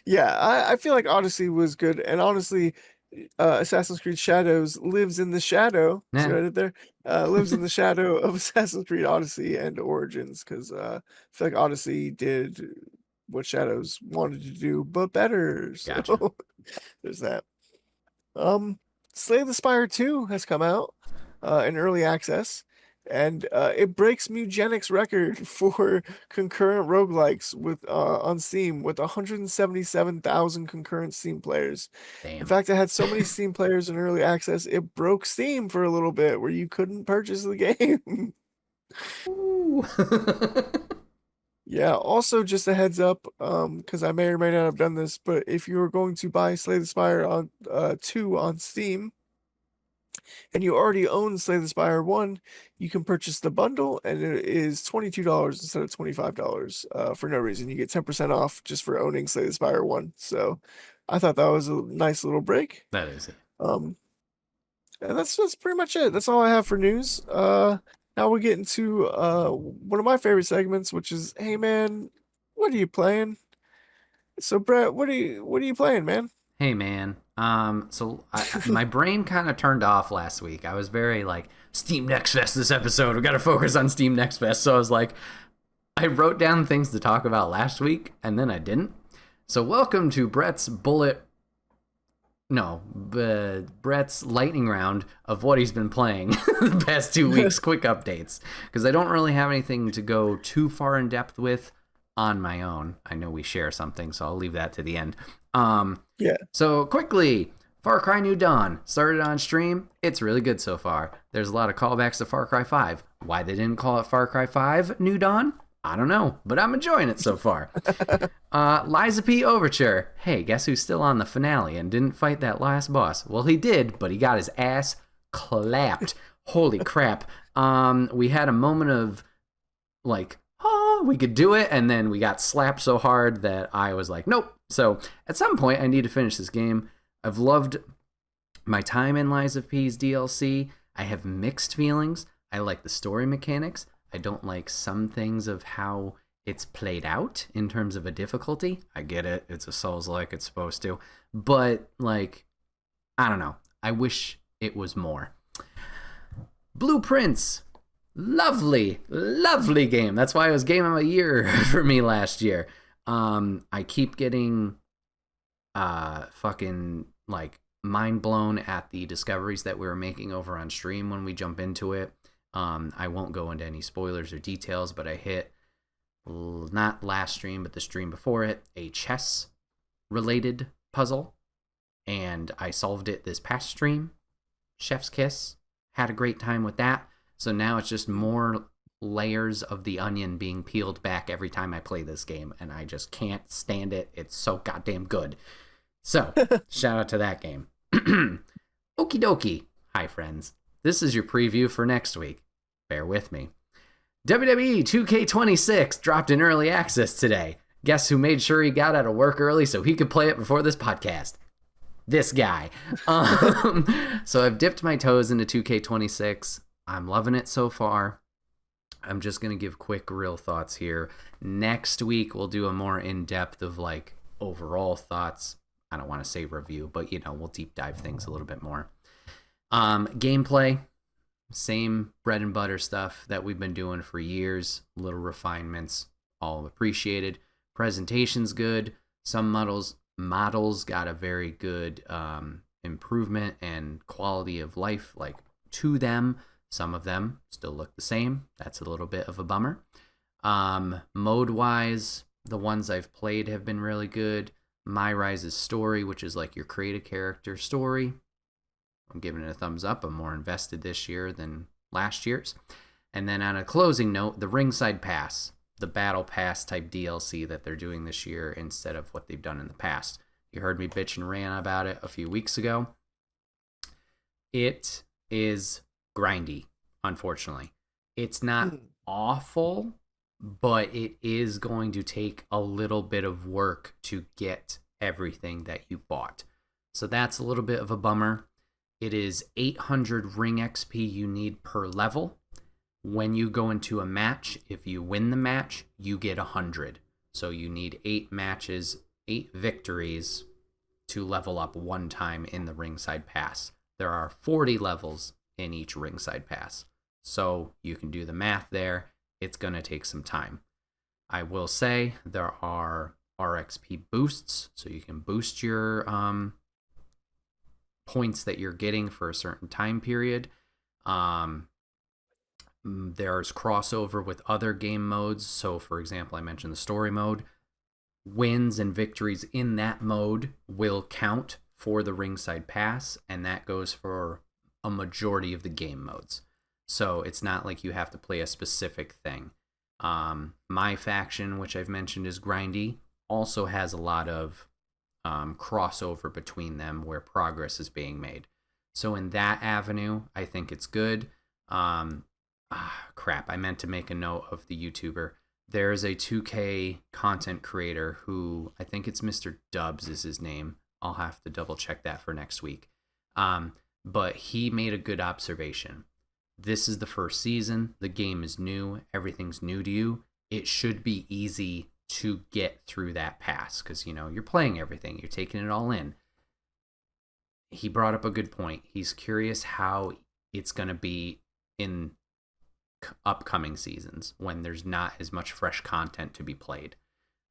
Yeah, I feel like Odyssey was good. And honestly, Assassin's Creed Shadows lives in the shadow. See what I did there? Lives in the shadow of Assassin's Creed Odyssey and Origins, because I feel like Odyssey did what Shadows wanted to do, but better. So Gotcha. There's that. Um, Slay the Spire 2 has come out in early access, and it breaks Mugenics' record for concurrent roguelikes with on Steam with 177,000 concurrent Steam players. In Damn. fact, it had so many Steam players in early access, it broke Steam for a little bit where you couldn't purchase the game. Ooh. Yeah, also just a heads up, because I may or may not have done this, but if you are going to buy Slay the Spire on 2 on Steam, and you already own Slay the Spire 1, you can purchase the bundle, and it is $22 instead of $25 for no reason. You get 10% off just for owning Slay the Spire 1. So I thought that was a nice little break. That is it. And that's pretty much it. That's all I have for news. Now we get into one of my favorite segments, which is, hey man, what are you playing? So Bret, what are you playing, man? Hey man, my brain kind of turned off last week. I was very like, Steam Next Fest this episode. We got to focus on Steam Next Fest. So I was like, I wrote down things to talk about last week, and then I didn't. So welcome to Bret's lightning round of what he's been playing the past 2 weeks. Quick updates, because I don't really have anything to go too far in depth with on my own. I know we share something, so I'll leave that to the end. Yeah. So quickly, Far Cry New Dawn started on stream. It's really good so far. There's a lot of callbacks to Far Cry 5. Why they didn't call it Far Cry 5 New Dawn, I don't know, but I'm enjoying it so far. Liza P. Overture. Hey, guess who's still on the finale and didn't fight that last boss? Well, he did, but he got his ass clapped. Holy crap. We had a moment of like, oh, we could do it, and then we got slapped so hard that I was like, nope. So at some point, I need to finish this game. I've loved my time in Lies of P's DLC. I have mixed feelings. I like the story mechanics. I don't like some things of how it's played out in terms of a difficulty. I get it. It's a Souls-like. It's supposed to. But, like, I don't know. I wish it was more. Blueprints. Lovely, lovely game. That's why it was Game of the Year for me last year. I keep getting fucking like mind blown at the discoveries that we were making over on stream when we jump into it. I won't go into any spoilers or details, but I hit, not last stream, but the stream before it, a chess related puzzle, and I solved it this past stream. Chef's kiss. Had a great time with that. So now it's just more layers of the onion being peeled back every time I play this game, and I just can't stand it. It's so goddamn good. So, shout out to that game. Okie dokie. Hi, friends. This is your preview for next week. Bear with me. WWE 2K26 dropped in early access today. Guess who made sure he got out of work early so he could play it before this podcast? This guy. So I've dipped my toes into 2K26. I'm loving it so far. I'm just going to give quick, real thoughts here. Next week, we'll do a more in-depth of, like, overall thoughts. I don't want to say review, but, you know, we'll deep dive things a little bit more. Gameplay, same bread and butter stuff that we've been doing for years. Little refinements, all appreciated. Presentation's good. Some models got a very good improvement and quality of life, like, to them. Some of them still look the same. That's a little bit of a bummer. Mode-wise, the ones I've played have been really good. My Rise's story, which is like your create a character story, I'm giving it a thumbs up. I'm more invested this year than last year's. And then on a closing note, the Ringside Pass, the Battle Pass type DLC that they're doing this year instead of what they've done in the past. You heard me bitch and rant about it a few weeks ago. It is grindy, unfortunately. It's not awful, but it is going to take a little bit of work to get everything that you bought. So that's a little bit of a bummer. It is 800 ring XP you need per level. When you go into a match, if you win the match, you get 100. So you need 8 matches, 8 victories to level up one time in the Ringside Pass. There are 40 levels in each Ringside Pass. So you can do the math there. It's going to take some time. I will say there are RXP boosts, so you can boost your points that you're getting for a certain time period. There's crossover with other game modes. So, for example, I mentioned the story mode. Wins and victories in that mode will count for the ringside pass, and that goes for a majority of the game modes. So it's not like you have to play a specific thing. My faction, which I've mentioned is grindy, also has a lot of crossover between them where progress is being made. So in that avenue, I think it's good. Crap, I meant to make a note of the YouTuber. There's a 2K content creator who, I think it's Mr. Dubs is his name. I'll have to double check that for next week. But he made a good observation. This is the first season. The game is new. Everything's new to you. It should be easy to get through that pass because, you're playing everything. You're taking it all in. He brought up a good point. He's curious how it's going to be in upcoming seasons when there's not as much fresh content to be played.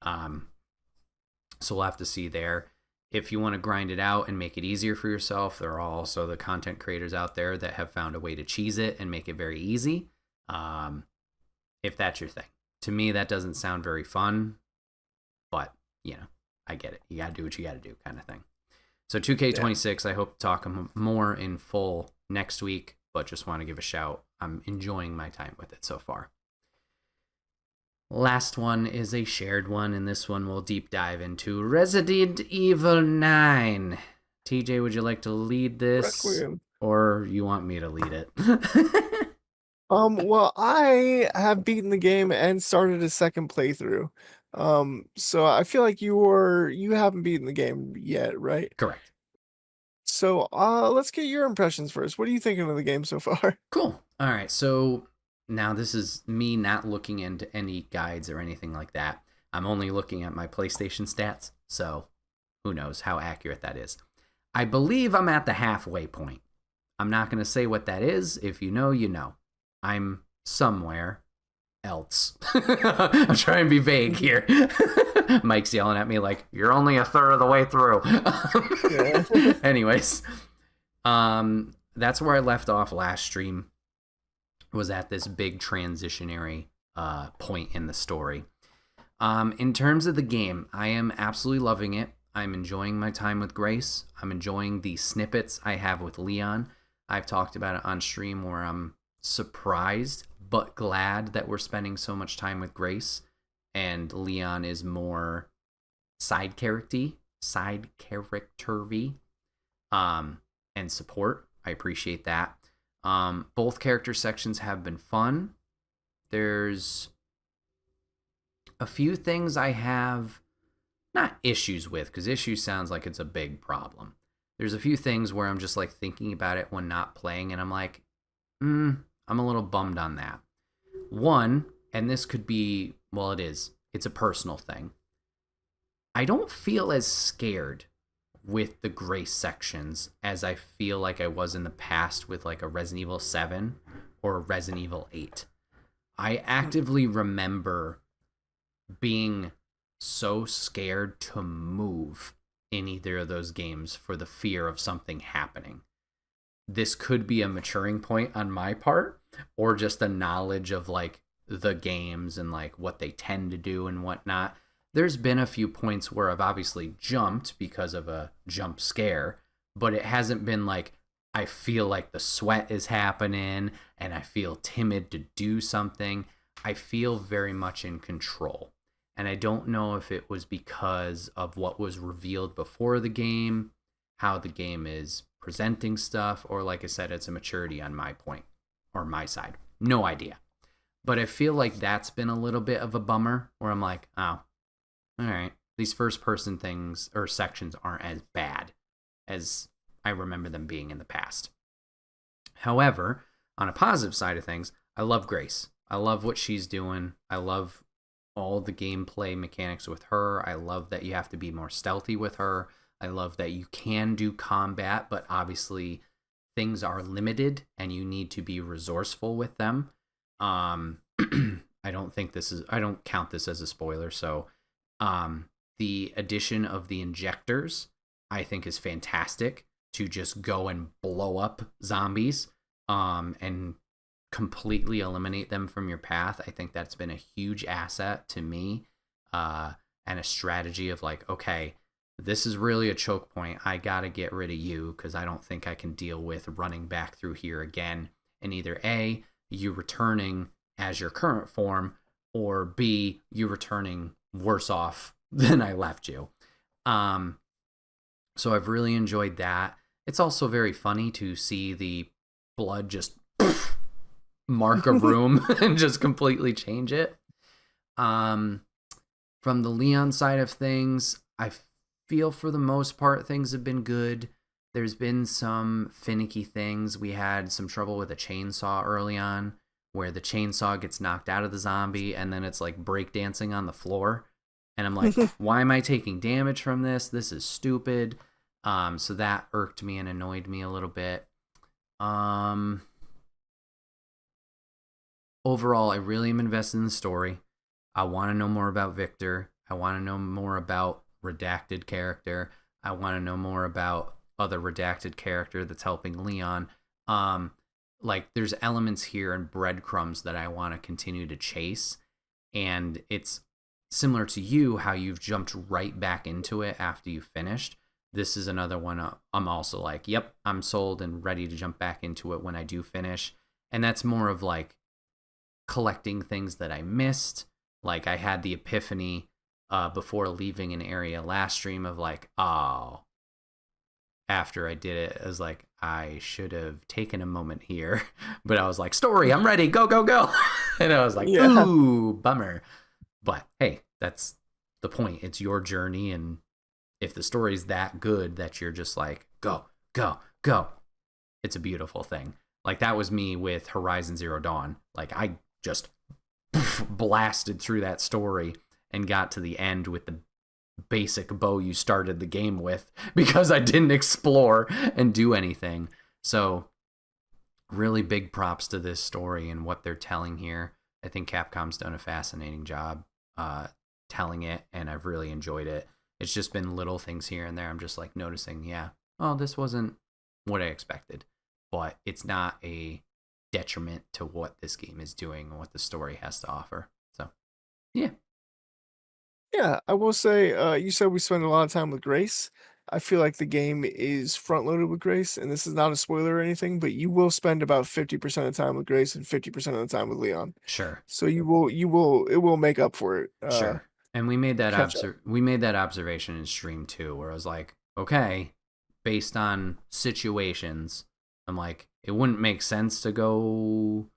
So we'll have to see there. If you want to grind it out and make it easier for yourself, there are also the content creators out there that have found a way to cheese it and make it very easy. If that's your thing. To me, that doesn't sound very fun, but I get it. You got to do what you got to do kind of thing. So 2K26, I hope to talk more in full next week, but just want to give a shout. I'm enjoying my time with it so far. Last one is a shared one, and this one we'll deep dive into Resident Evil 9. TJ, would you like to lead this? Requiem. Or you want me to lead it? Well, I have beaten the game and started a second playthrough. So I feel like you haven't beaten the game yet, right? Correct. So, let's get your impressions first. What are you thinking of the game so far? Cool. All right. So now this is me not looking into any guides or anything like that. I'm only looking at my PlayStation stats. So who knows how accurate that is. I believe I'm at the halfway point. I'm not going to say what that is. If you know, you know. I'm somewhere else. I'm trying to be vague here. Mike's yelling at me like, you're only a third of the way through. Anyways, that's where I left off last stream, was at this big transitionary point in the story. In terms of the game, I am absolutely loving it. I'm enjoying my time with Grace. I'm enjoying the snippets I have with Leon. I've talked about it on stream where I'm surprised but glad that we're spending so much time with Grace, and Leon is more side character-y, and support. I appreciate that. Both character sections have been fun. There's a few things I have not issues with, because issues sounds like it's a big problem. There's a few things where I'm just like thinking about it when not playing, and I'm like, I'm a little bummed on that. One, and this could be, well, it's a personal thing. I don't feel as scared with the Grace sections as I feel like I was in the past with like a Resident Evil 7 or a Resident Evil 8. I actively remember being so scared to move in either of those games for the fear of something happening. This could be a maturing point on my part, or just a knowledge of like the games and like what they tend to do and whatnot. There's been a few points where I've obviously jumped because of a jump scare, but it hasn't been like I feel like the sweat is happening and I feel timid to do something. I feel very much in control. And I don't know if it was because of what was revealed before the game, how the game is presenting stuff, or like I said, it's a maturity on my point or my side. No idea. But I feel like that's been a little bit of a bummer where I'm like, oh, all right, these first person things or sections aren't as bad as I remember them being in the past. However, on a positive side of things, I love Grace. I love what she's doing. I love all the gameplay mechanics with her. I love that you have to be more stealthy with her. I love that you can do combat, but obviously things are limited and you need to be resourceful with them. I don't count this as a spoiler. So, The addition of the injectors, I think, is fantastic to just go and blow up zombies and completely eliminate them from your path. I think that's been a huge asset to me and a strategy of like, okay, this is really a choke point. I got to get rid of you because I don't think I can deal with running back through here again. And either A, you returning as your current form, or B, you returning worse off than I left you. So I've really enjoyed that. It's also very funny to see the blood just mark a room and just completely change it. From the Leon side of things, I feel for the most part things have been good. There's been some finicky things. We had some trouble with a chainsaw early on where the chainsaw gets knocked out of the zombie and then it's like breakdancing on the floor. And I'm like, why am I taking damage from this? This is stupid. So that irked me and annoyed me a little bit. Overall, I really am invested in the story. I want to know more about Victor. I want to know more about redacted character. I want to know more about other redacted character that's helping Leon. Like there's elements here and breadcrumbs that I want to continue to chase. And it's similar to you, how you've jumped right back into it after you finished. This is another one I'm also like, yep, I'm sold and ready to jump back into it when I do finish. And that's more of like collecting things that I missed. Like I had the epiphany before leaving an area last stream of like, oh, after I did it, I was like, I should have taken a moment here. But I was like, story, I'm ready, go, go, go. And I was like, ooh, bummer. But hey, that's the point. It's your journey. And if the story's that good that you're just like, go, go, go, it's a beautiful thing. Like that was me with Horizon Zero Dawn. Like I just blasted through that story and got to the end with the basic bow you started the game with because I didn't explore and do anything. So really big props to this story and what they're telling here. I think Capcom's done a fascinating job telling it, and I've really enjoyed it. It's just been little things here and there. I'm just like noticing, yeah, oh, this wasn't what I expected, but it's not a detriment to what this game is doing and what the story has to offer. So, yeah. Yeah, I will say, you said we spend a lot of time with Grace. I feel like the game is front loaded with Grace, and this is not a spoiler or anything, but you will spend about 50% of the time with Grace and 50% of the time with Leon. Sure. So it will make up for it. Sure. And we made that observation in stream too, where I was like, okay, based on situations, I'm like, it wouldn't make sense to go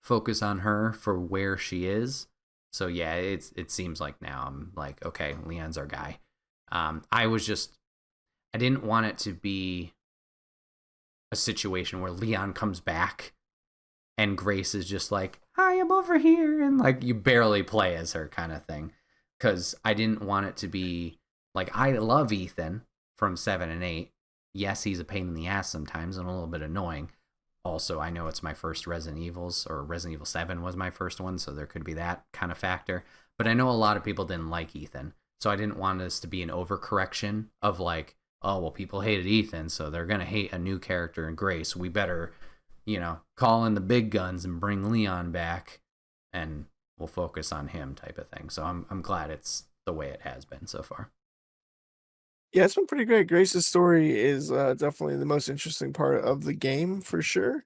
focus on her for where she is. So yeah, it seems like now I'm like, okay, Leon's our guy. I didn't want it to be a situation where Leon comes back and Grace is just like, hi, I'm over here, and like you barely play as her kind of thing. Because I didn't want it to be like, I love Ethan from 7 and 8. Yes, he's a pain in the ass sometimes and a little bit annoying. Also, I know it's my first Resident Evils, or Resident Evil 7 was my first one, so there could be that kind of factor. But I know a lot of people didn't like Ethan, so I didn't want this to be an overcorrection of like, oh, well, people hated Ethan, so they're going to hate a new character in Grace. We better, call in the big guns and bring Leon back, and we'll focus on him type of thing. So I'm glad it's the way it has been so far. Yeah, it's been pretty great. Grace's story is definitely the most interesting part of the game for sure.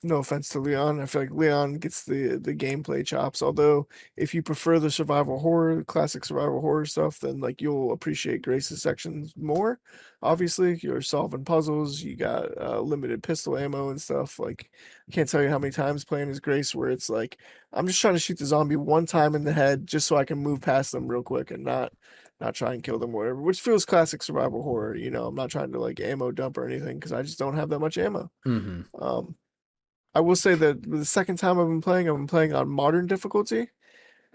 No offense to Leon. I feel like Leon gets the gameplay chops. Although, if you prefer the survival horror, classic survival horror stuff, then like you'll appreciate Grace's sections more. Obviously, you're solving puzzles. You got limited pistol ammo and stuff. Like, I can't tell you how many times playing as Grace where it's like I'm just trying to shoot the zombie one time in the head just so I can move past them real quick and not try and kill them or whatever, which feels classic survival horror. I'm not trying to like ammo dump or anything because I just don't have that much ammo. Mm-hmm. I will say that the second time I've been playing on modern difficulty,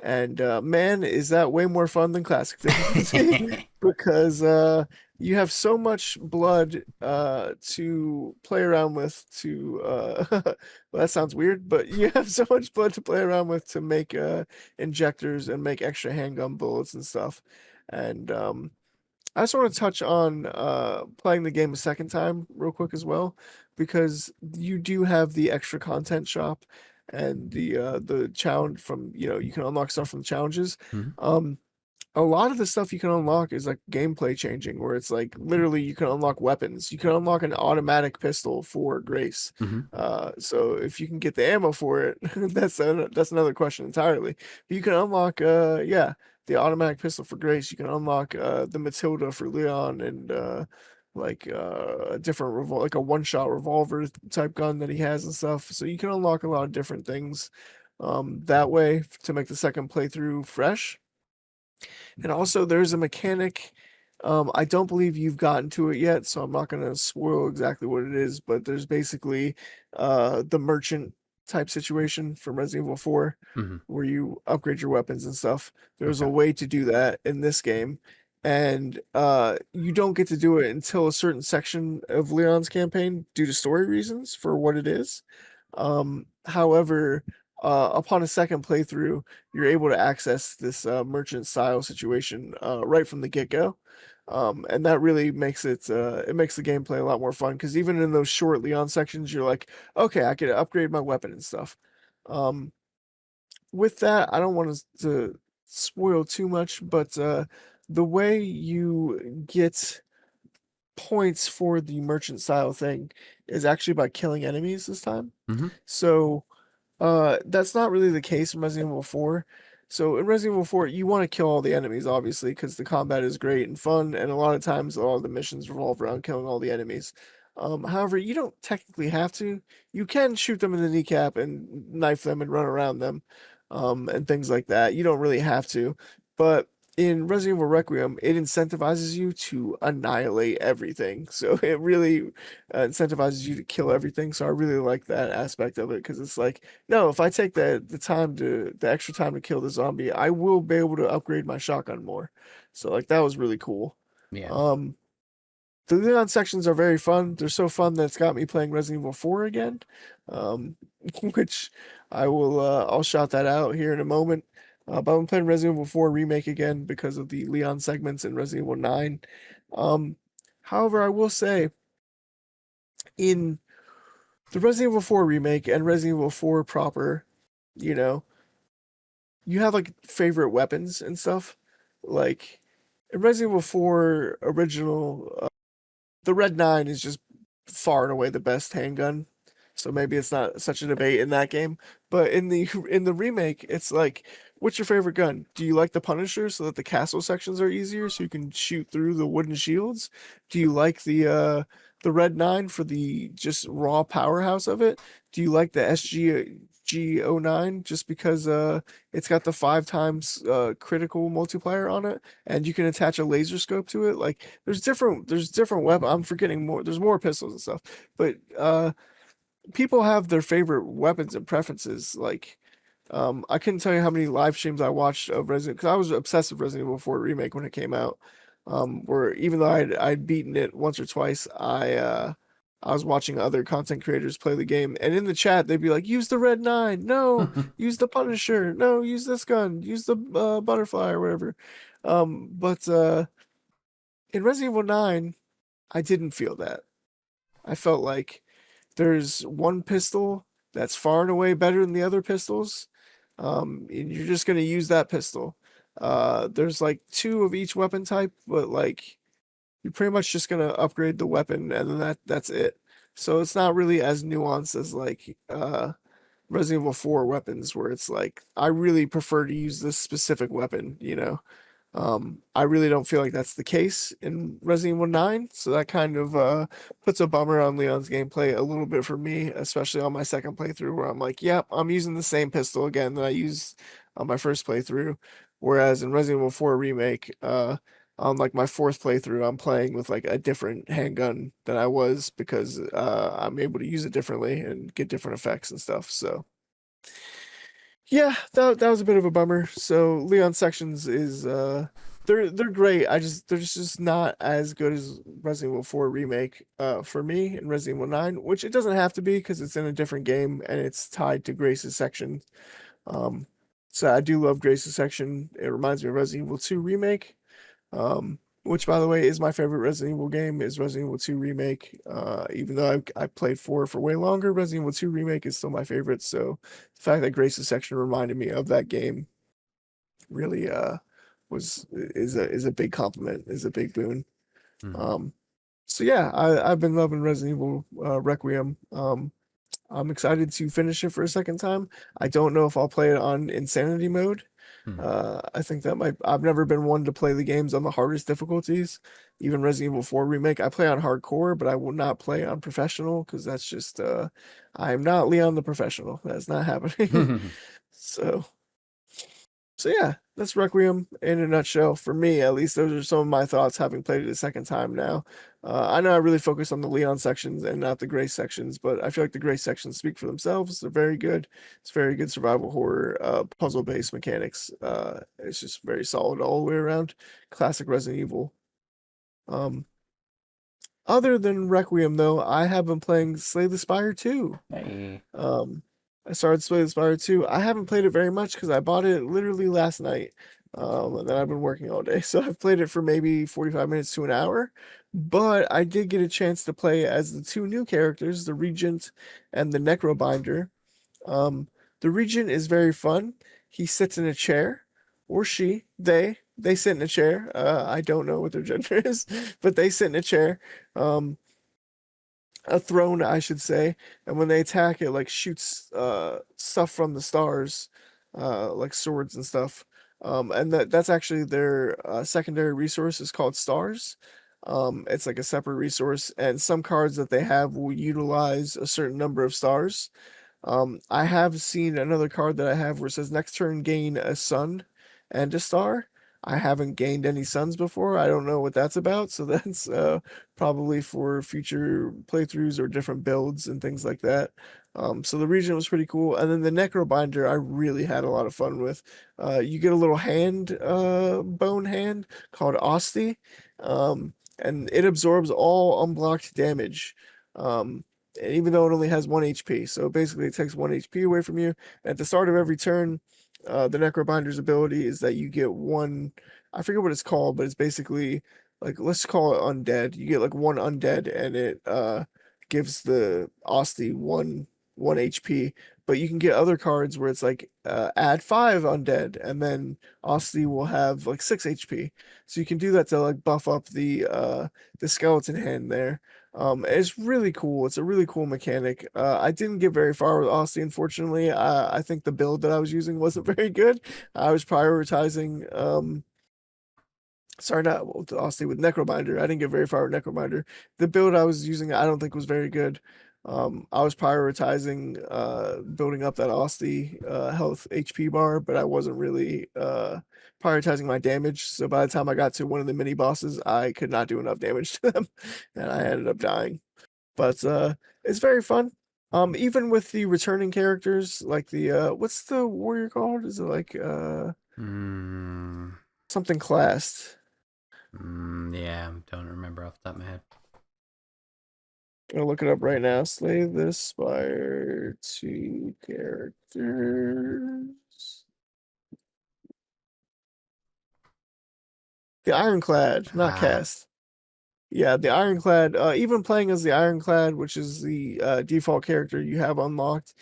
and man, is that way more fun than classic difficulty because you have so much blood to play around with. Well, that sounds weird, but you have so much blood to play around with to make injectors and make extra handgun bullets and stuff. And I just want to touch on playing the game a second time real quick as well, because you do have the extra content shop and the challenge from, you can unlock stuff from the challenges. Mhm. A lot of the stuff you can unlock is like gameplay changing, where it's like literally you can unlock weapons. You can unlock an automatic pistol for Grace. Mhm. So if you can get the ammo for it, that's another question entirely. But you can unlock yeah, the automatic pistol for Grace. You can unlock the Matilda for Leon, and like a different like a one-shot revolver type gun that he has and stuff. So you can unlock a lot of different things that way to make the second playthrough fresh. And also, there's a mechanic. I don't believe you've gotten to it yet, so I'm not going to spoil exactly what it is. But there's basically the merchant type situation from Resident Evil 4, Mhm. where you upgrade your weapons and stuff. There's a Okay. way to do that in this game, and you don't get to do it until a certain section of Leon's campaign due to story reasons for what it is. However, upon a second playthrough, you're able to access this merchant style situation right from the get go, and that really makes it makes the gameplay a lot more fun, because even in those short Leon sections, you're like, okay, I can upgrade my weapon and stuff. Um, with that, I don't want to spoil too much, but the way you get points for the merchant style thing is actually by killing enemies this time. Mhm. So that's not really the case in Resident Evil 4. So in Resident Evil 4, you want to kill all the enemies, obviously, because the combat is great and fun, and a lot of times all the missions revolve around killing all the enemies. However, you don't technically have to. You can shoot them in the kneecap and knife them and run around them, and things like that. You don't really have to. But in Resident Evil Requiem, it incentivizes you to annihilate everything. So it really incentivizes you to kill everything. So I really like that aspect of it, because it's like, no, if I take the extra time to kill the zombie, I will be able to upgrade my shotgun more. So like that was really cool. Yeah. Um, the Leon sections are very fun. They're so fun that it's got me playing Resident Evil 4 again. Um, which I'll shout that out here in a moment. But I'm playing Resident Evil 4 Remake again because of the Leon segments in Resident Evil 9. Um, however, I will say in the Resident Evil 4 Remake and Resident Evil 4 proper, you know, you have like favorite weapons and stuff. Like in Resident Evil 4 original, the Red 9 is just far and away the best handgun. So maybe it's not such a debate in that game. But in the remake, it's like, what's your favorite gun? Do you like the Punisher so that the castle sections are easier so you can shoot through the wooden shields? Do you like the Red 9 for the just raw powerhouse of it? Do you like the SG-09 just because it's got the 5 times critical multiplier on it, and you can attach a laser scope to it? Like there's different weapons. I'm forgetting more. There's more pistols and stuff. But people have their favorite weapons and preferences. Like, I couldn't tell you how many live streams I watched of Resident, because I was obsessed with Resident Evil 4 Remake when it came out. Where even though I'd beaten it once or twice, I was watching other content creators play the game, and in the chat they'd be like, "Use the Red 9, no, use the Punisher, no, use this gun, use the butterfly or whatever." But in Resident Evil 9, I didn't feel that. I felt like there's one pistol that's far and away better than the other pistols. And you're just gonna use that pistol. There's like 2 of each weapon type, but like you're pretty much just gonna upgrade the weapon, and then that's it. So it's not really as nuanced as like Resident Evil 4 weapons, where it's like I really prefer to use this specific weapon. I really don't feel like that's the case in Resident Evil 9, so that kind of puts a bummer on Leon's gameplay a little bit for me, especially on my second playthrough, where I'm like, yep, I'm using the same pistol again that I used on my first playthrough. Whereas in Resident Evil 4 Remake, on like my fourth playthrough, I'm playing with like a different handgun than I was, because I'm able to use it differently and get different effects and stuff. So yeah, that was a bit of a bummer. So Leon sections is they're great. They're just not as good as Resident Evil 4 Remake for me, and Resident Evil 9, which it doesn't have to be because it's in a different game and it's tied to Grace's section. Um so I do love Grace's section. It reminds me of Resident Evil 2 Remake. Which by the way is my favorite Resident Evil game is Resident Evil 2 Remake. Even though I played 4 for way longer, Resident Evil 2 Remake is still my favorite. So the fact that Grace's section reminded me of that game really is a big compliment, is a big boon. Mhm. So yeah, I've been loving Resident Evil Requiem. I'm excited to finish it for a second time. I don't know if I'll play it on insanity mode. Mhm. I think that might. I've never been one to play the games on the hardest difficulties. Even Resident Evil 4 Remake, I play on hardcore, but I will not play on professional because that's just. I'm not Leon the professional. That's not happening. So so yeah, that's Requiem in a nutshell. For me, at least, those are some of my thoughts having played it a second time now. I know I really focus on the Leon sections and not the Grace sections, but I feel like the Grace sections speak for themselves. They're very good. It's very good survival horror, puzzle-based mechanics. It's just very solid all the way around. Classic Resident Evil. Um, Other than Requiem, though, I have been playing Slay the Spire 2. Hey. Um, I started Slay the Spire 2. I haven't played it very much because I bought it literally last night. And then I've been working all day. So I've played it for maybe 45 minutes to an hour. But I did get a chance to play as the two new characters, the Regent and the Necrobinder. Um, the Regent is very fun. He sits in a chair, or she, they sit in a chair. I don't know what their gender is, but they sit in a chair. Um, a throne, I should say. And when they attack, it like shoots stuff from the stars, like swords and stuff. And that's actually their secondary resource is called stars. It's like a separate resource, and some cards that they have will utilize a certain number of stars. I have seen another card that I have where it says next turn gain a sun and a star. I haven't gained any suns before. I don't know what that's about, so that's probably for future playthroughs or different builds and things like that. So the region was pretty cool, and then the Necrobinder I really had a lot of fun with. You get a little hand, bone hand called Osti, and it absorbs all unblocked damage. Even though it only has 1 HP. So basically, it takes 1 HP away from you. At the start of every turn, the Necrobinder's ability is that you get one. I forget what it's called, but it's basically like let's call it undead. You get like one undead, and it gives the Osti one HP. But you can get other cards where it's like add 5 undead, and then Osti will have like 6 HP. So you can do that to like buff up the skeleton hand there. It's really cool. It's a really cool mechanic. I didn't get very far with Austin, unfortunately. I think the build that I was using wasn't very good. I was prioritizing, sorry, not with Austin, with Necrobinder. I didn't get very far with Necrobinder. The build I was using, I don't think was very good. I was prioritizing building up that Austin health HP bar, but I wasn't really prioritizing my damage. So by the time I got to one of the mini bosses, I could not do enough damage to them, and I ended up dying. But it's very fun. Even with the returning characters, like the what's the warrior called? Is it like Mm, something classed? yeah, don't remember off the top of my head. I'll look it up right now. Slay the Spire 2 characters. The Ironclad, not Ah. cast. Yeah, the Ironclad, even playing as the Ironclad, which is the default character you have unlocked,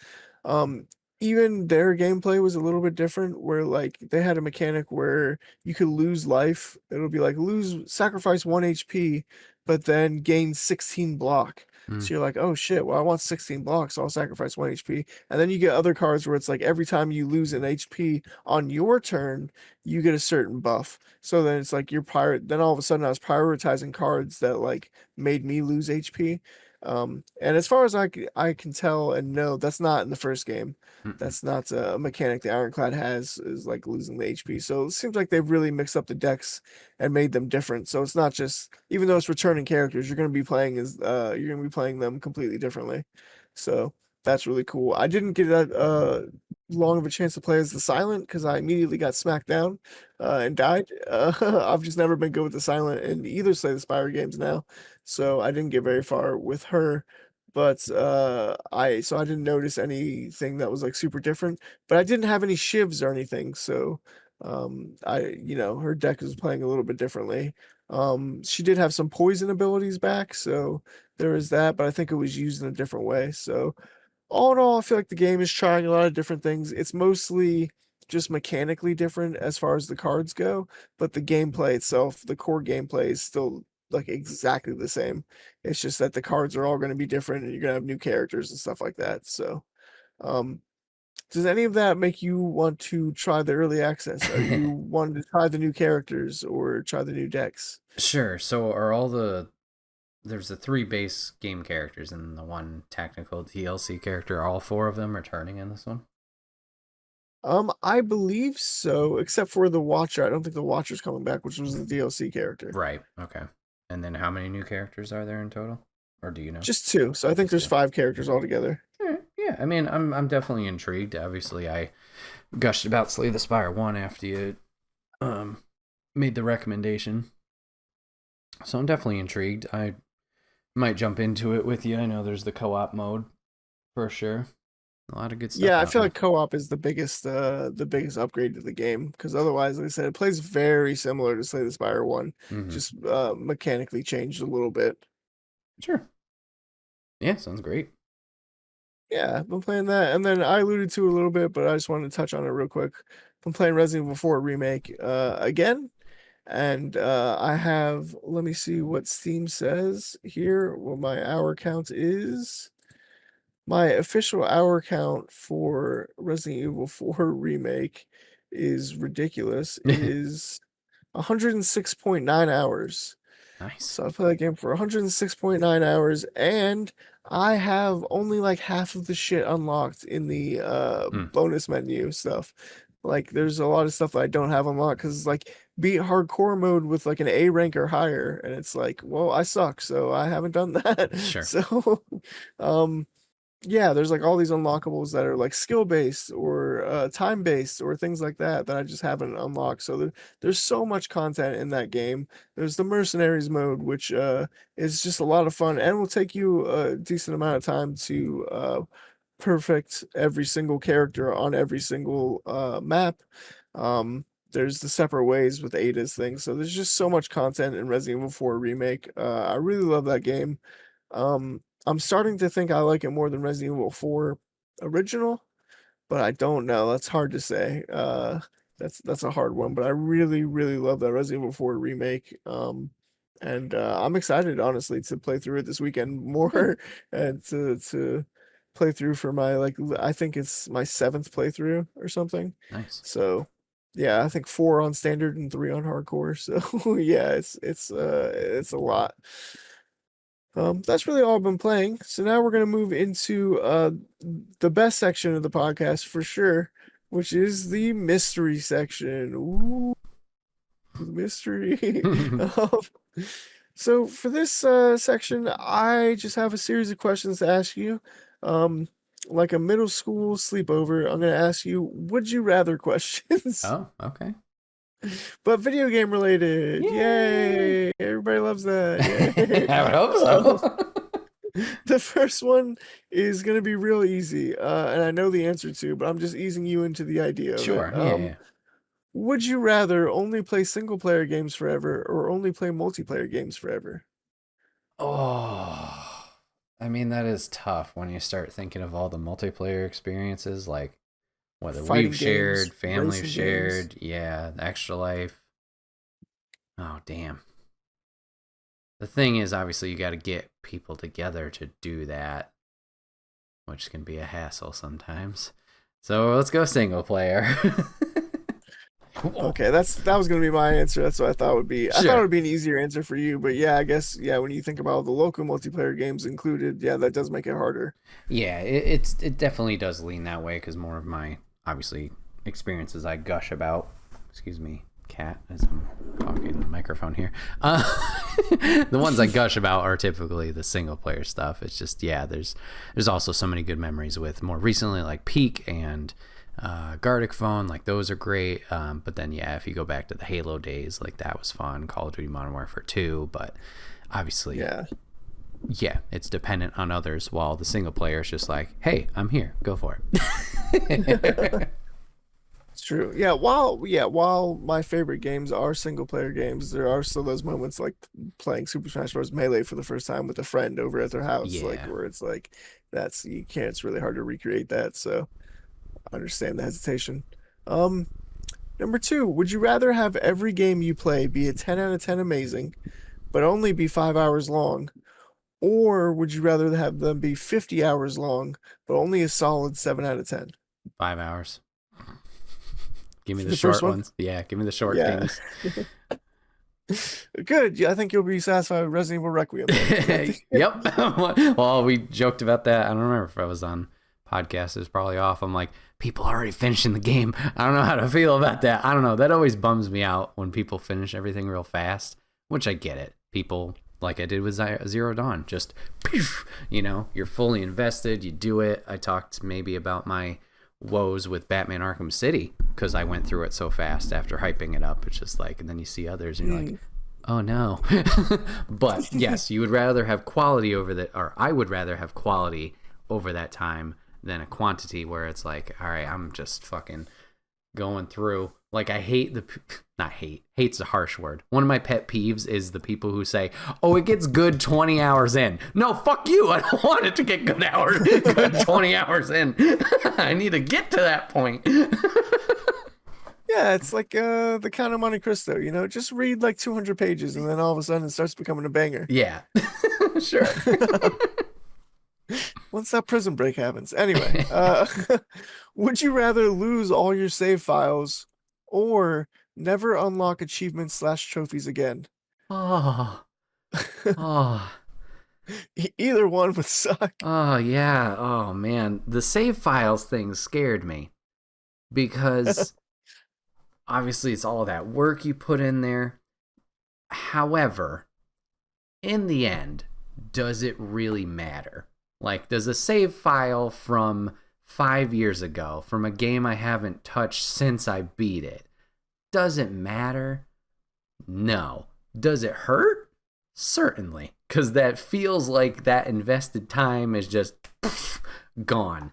um, even their gameplay was a little bit different where like they had a mechanic where you could lose life. It'll be like sacrifice 1 HP, but then gain 16 block. Mm. So you're like, oh shit, well I want 16 blocks, so I'll sacrifice 1 HP. And then you get other cards where it's like every time you lose an HP on your turn, you get a certain buff. So then it's like then all of a sudden I was prioritizing cards that like made me lose HP. And as far as I can tell and know, that's not in the first game. Mm-mm. That's not a mechanic the Ironclad has is like losing the HP. So it seems like they've really mixed up the decks and made them different. So it's not just even though it's returning characters, you're gonna be playing them completely differently. So that's really cool. I didn't get that long of a chance to play as the Silent because I immediately got smacked down and died. I've just never been good with the Silent in either Slay the Spire games now, so I didn't get very far with her. But I didn't notice anything that was like super different. But I didn't have any shivs or anything, so Her deck was playing a little bit differently. She did have some poison abilities back, so there is that, but I think it was used in a different way. So all in all, I feel like the game is trying a lot of different things. It's mostly just mechanically different as far as the cards go, but the gameplay itself, the core gameplay is still like exactly the same. It's just that the cards are all going to be different and you're going to have new characters and stuff like that. So, um, does any of that make you want to try the early access? Are you wanting to try the new characters or try the new decks? Sure. So are all there's the 3 base game characters and the 1 technical DLC character, all 4 of them returning in this one? I believe so, except for the Watcher. I don't think the Watcher's coming back, which was the DLC character. Right. Okay. And then how many new characters are there in total? Or do you know? Just 2. So I think there's 5 characters altogether. Yeah, I mean, I'm definitely intrigued. Obviously, I gushed about Slay the Spire 1 after you made the recommendation. So I'm definitely intrigued. I might jump into it with you. I know there's the co-op mode for sure. A lot of good stuff. Yeah, I feel like co-op is the biggest upgrade to the game, because otherwise, like I said, it plays very similar to Slay the Spire 1, just mechanically changed a little bit. Sure. Yeah, sounds great. Yeah, I've been playing that, and then I alluded to it a little bit, but I just wanted to touch on it real quick. I'm playing Resident Evil 4 Remake again, and I have, let me see what Steam says here, what my hour count is. My official hour count for Resident Evil 4 Remake is ridiculous. It is 106.9 hours. Nice. So I played that game for 106.9 hours, and I have only like half of the shit unlocked in the bonus menu stuff. Like, there's a lot of stuff that I don't have unlocked because it's like beat hardcore mode with like an A rank or higher, and it's like, well, I suck, so I haven't done that. Sure. So, yeah, there's like all these unlockables that are like skill based or time based or things like that that I just haven't unlocked. So there's so much content in that game. There's the mercenaries mode, which is just a lot of fun and will take you a decent amount of time to perfect every single character on every single map. There's the separate ways with Ada's thing. So there's just so much content in Resident Evil 4 Remake. I really love that game. I'm starting to think I like it more than Resident Evil 4 original, but I don't know. That's hard to say. That's a hard one, but I really, really love that Resident Evil 4 remake. And I'm excited, honestly, to play through it this weekend more and to play through for my, like, I think it's my 7th playthrough or something. Nice. So yeah, I think 4 on standard and 3 on hardcore. So yeah, it's a lot. That's really all I've been playing. So now we're gonna move into the best section of the podcast for sure, which is the mystery section. Ooh, mystery. So for this section, I just have a series of questions to ask you. Like a middle school sleepover, I'm gonna ask you would you rather questions. Oh, okay. But video game related. Yay! Everybody loves that. Yay. I would hope so. The first one is going to be real easy, and I know the answer to, but I'm just easing you into the idea of Sure. it. Yeah. Would you rather only play single player games forever or only play multiplayer games forever? Oh, I mean, that is tough when you start thinking of all the multiplayer experiences, like whether Fighting we've shared, games, family racing shared, yeah, the Extra Life. Oh, damn. The thing is, obviously, you got to get people together to do that, which can be a hassle sometimes. So let's go single player. Okay, that was gonna be my answer. That's what I thought would be. I thought it would be an easier answer for you, but yeah, I guess when you think about the local multiplayer games included, yeah, that does make it harder. Yeah, it definitely does lean that way because more of my obviously experiences I gush about. Excuse me, cat, as I'm talking in the microphone here. The ones I gush about are typically the single player stuff. It's just there's also so many good memories with more recently like Peak and Gardic Phone, like those are great. But then if you go back to the Halo days, like that was fun. Call of Duty Modern Warfare 2, but obviously it's dependent on others, while the single player is just like, hey, I'm here, go for it. It's True. Yeah, while my favorite games are single player games, there are still those moments like playing Super Smash Bros. Melee for the first time with a friend over at their house, like Yeah. where it's like you can't, it's really hard to recreate that. So I understand the hesitation. Um, Number two, would you rather have every game you play be a 10 out of 10 amazing, but only be 5 hours long? Or would you rather have them be 50 hours long, but only a solid 7 out of 10? 5 hours. Give me the The first short one? ones. Yeah, give me the short Yeah. games. Good. Yeah, I think you'll be satisfied with Resident Evil Requiem then, 'cause I think Yep. Well, we joked about that. I don't remember if I was on podcast. It was probably off. I'm like, people are already finishing the game. I don't know how to feel about that. I don't know. That always bums me out when people finish everything real fast, which I get it. People, like I did with Zero Dawn, just, you're fully invested. You do it. I talked maybe about my woes with Batman Arkham City because I went through it so fast after hyping it up. It's just like, and then you see others and you're like, oh no. But yes, you would rather have quality over that, or I would rather have quality over that time than a quantity where it's like, all right, I'm just fucking going through. Like, I hate not hate, hate's a harsh word. One of my pet peeves is the people who say, oh, it gets good 20 hours in. No, fuck you. I don't want it to get good 20 hours in. I need to get to that point. yeah, it's like the Count of Monte Cristo, just read like 200 pages and then all of a sudden it starts becoming a banger. Yeah. Sure. Once that prison break happens. Anyway, would you rather lose all your save files or never unlock achievements / trophies again? Oh. Oh. Either one would suck. Oh, yeah. Oh, man. The save files thing scared me because obviously it's all that work you put in there. However, in the end, does it really matter? Like, does a save file from 5 years ago, from a game I haven't touched since I beat it, does it matter? No. Does it hurt? Certainly. Because that feels like that invested time is just gone.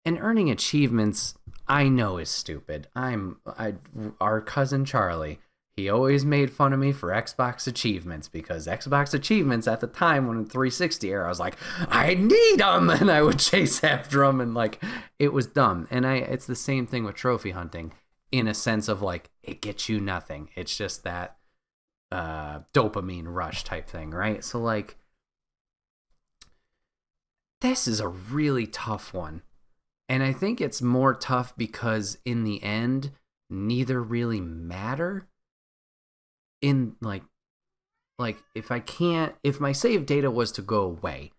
And earning achievements, I know is stupid. Our cousin Charlie, he always made fun of me for Xbox achievements because Xbox achievements at the time when in 360 era, I was like, I need them, and I would chase after them, and like it was dumb. And it's the same thing with trophy hunting in a sense of like it gets you nothing. It's just that dopamine rush type thing, right? So like this is a really tough one. And I think it's more tough because in the end, neither really matter. In like if my save data was to go away,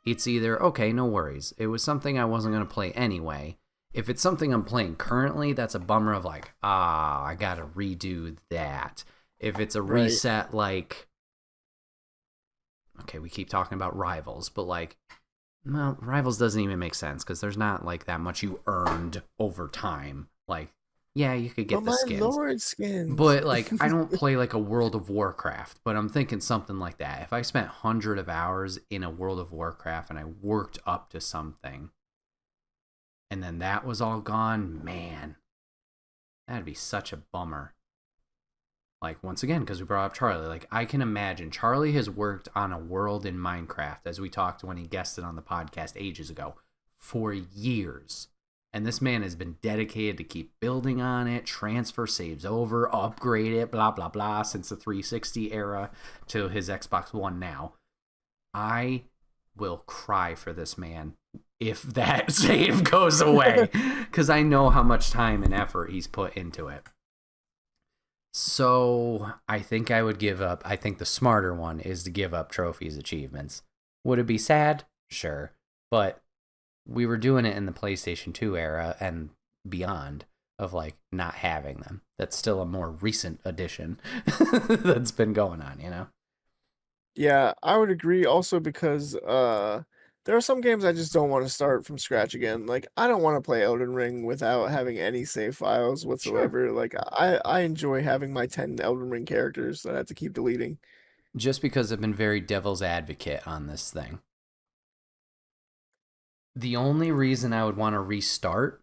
it's either, okay, no worries. It was something I wasn't going to play anyway. If it's something I'm playing currently, that's a bummer of like, I got to redo that. If it's a reset, like, okay, we keep talking about Rivals, but like, well, Rivals doesn't even make sense because there's not like that much you earned over time. Like, yeah, you could get the skins. Lord skins. But like, I don't play like a World of Warcraft, but I'm thinking something like that. If I spent 100 of hours in a World of Warcraft and I worked up to something, and then that was all gone, man, that'd be such a bummer. Like, once again, because we brought up Charlie, like, I can imagine Charlie has worked on a world in Minecraft, as we talked when he guested on the podcast ages ago, for years. And this man has been dedicated to keep building on it, transfer saves over, upgrade it, blah, blah, blah, since the 360 era to his Xbox One now. I will cry for this man if that save goes away, because I know how much time and effort he's put into it. So I think I would give up. I think the smarter one is to give up trophies, achievements. Would it be sad? Sure. But we were doing it in the PlayStation 2 era and beyond of like not having them. That's still a more recent addition that's been going on, you know? Yeah, I would agree also because there are some games I just don't want to start from scratch again. Like I don't want to play Elden Ring without having any save files whatsoever. Sure. Like I enjoy having my 10 Elden Ring characters that I have to keep deleting. Just because I've been very devil's advocate on this thing. The only reason I would want to restart.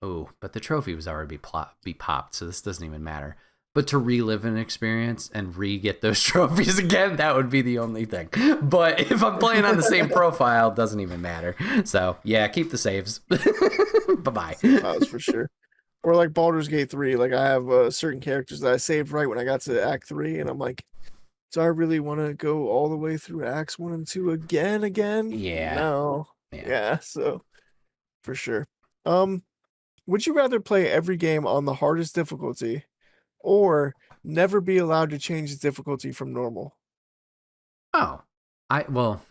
Oh, but the trophy was already be popped, so this doesn't even matter. But to relive an experience and re-get those trophies again, that would be the only thing. But if I'm playing on the same profile, it doesn't even matter. So, yeah, keep the saves. Bye-bye. Save files for sure. Or like Baldur's Gate 3, like I have certain characters that I saved right when I got to Act 3, and I'm like, do I really want to go all the way through Acts 1 and 2 again? Yeah. No. Yeah, so for sure. Would you rather play every game on the hardest difficulty or never be allowed to change the difficulty from normal? Oh, well,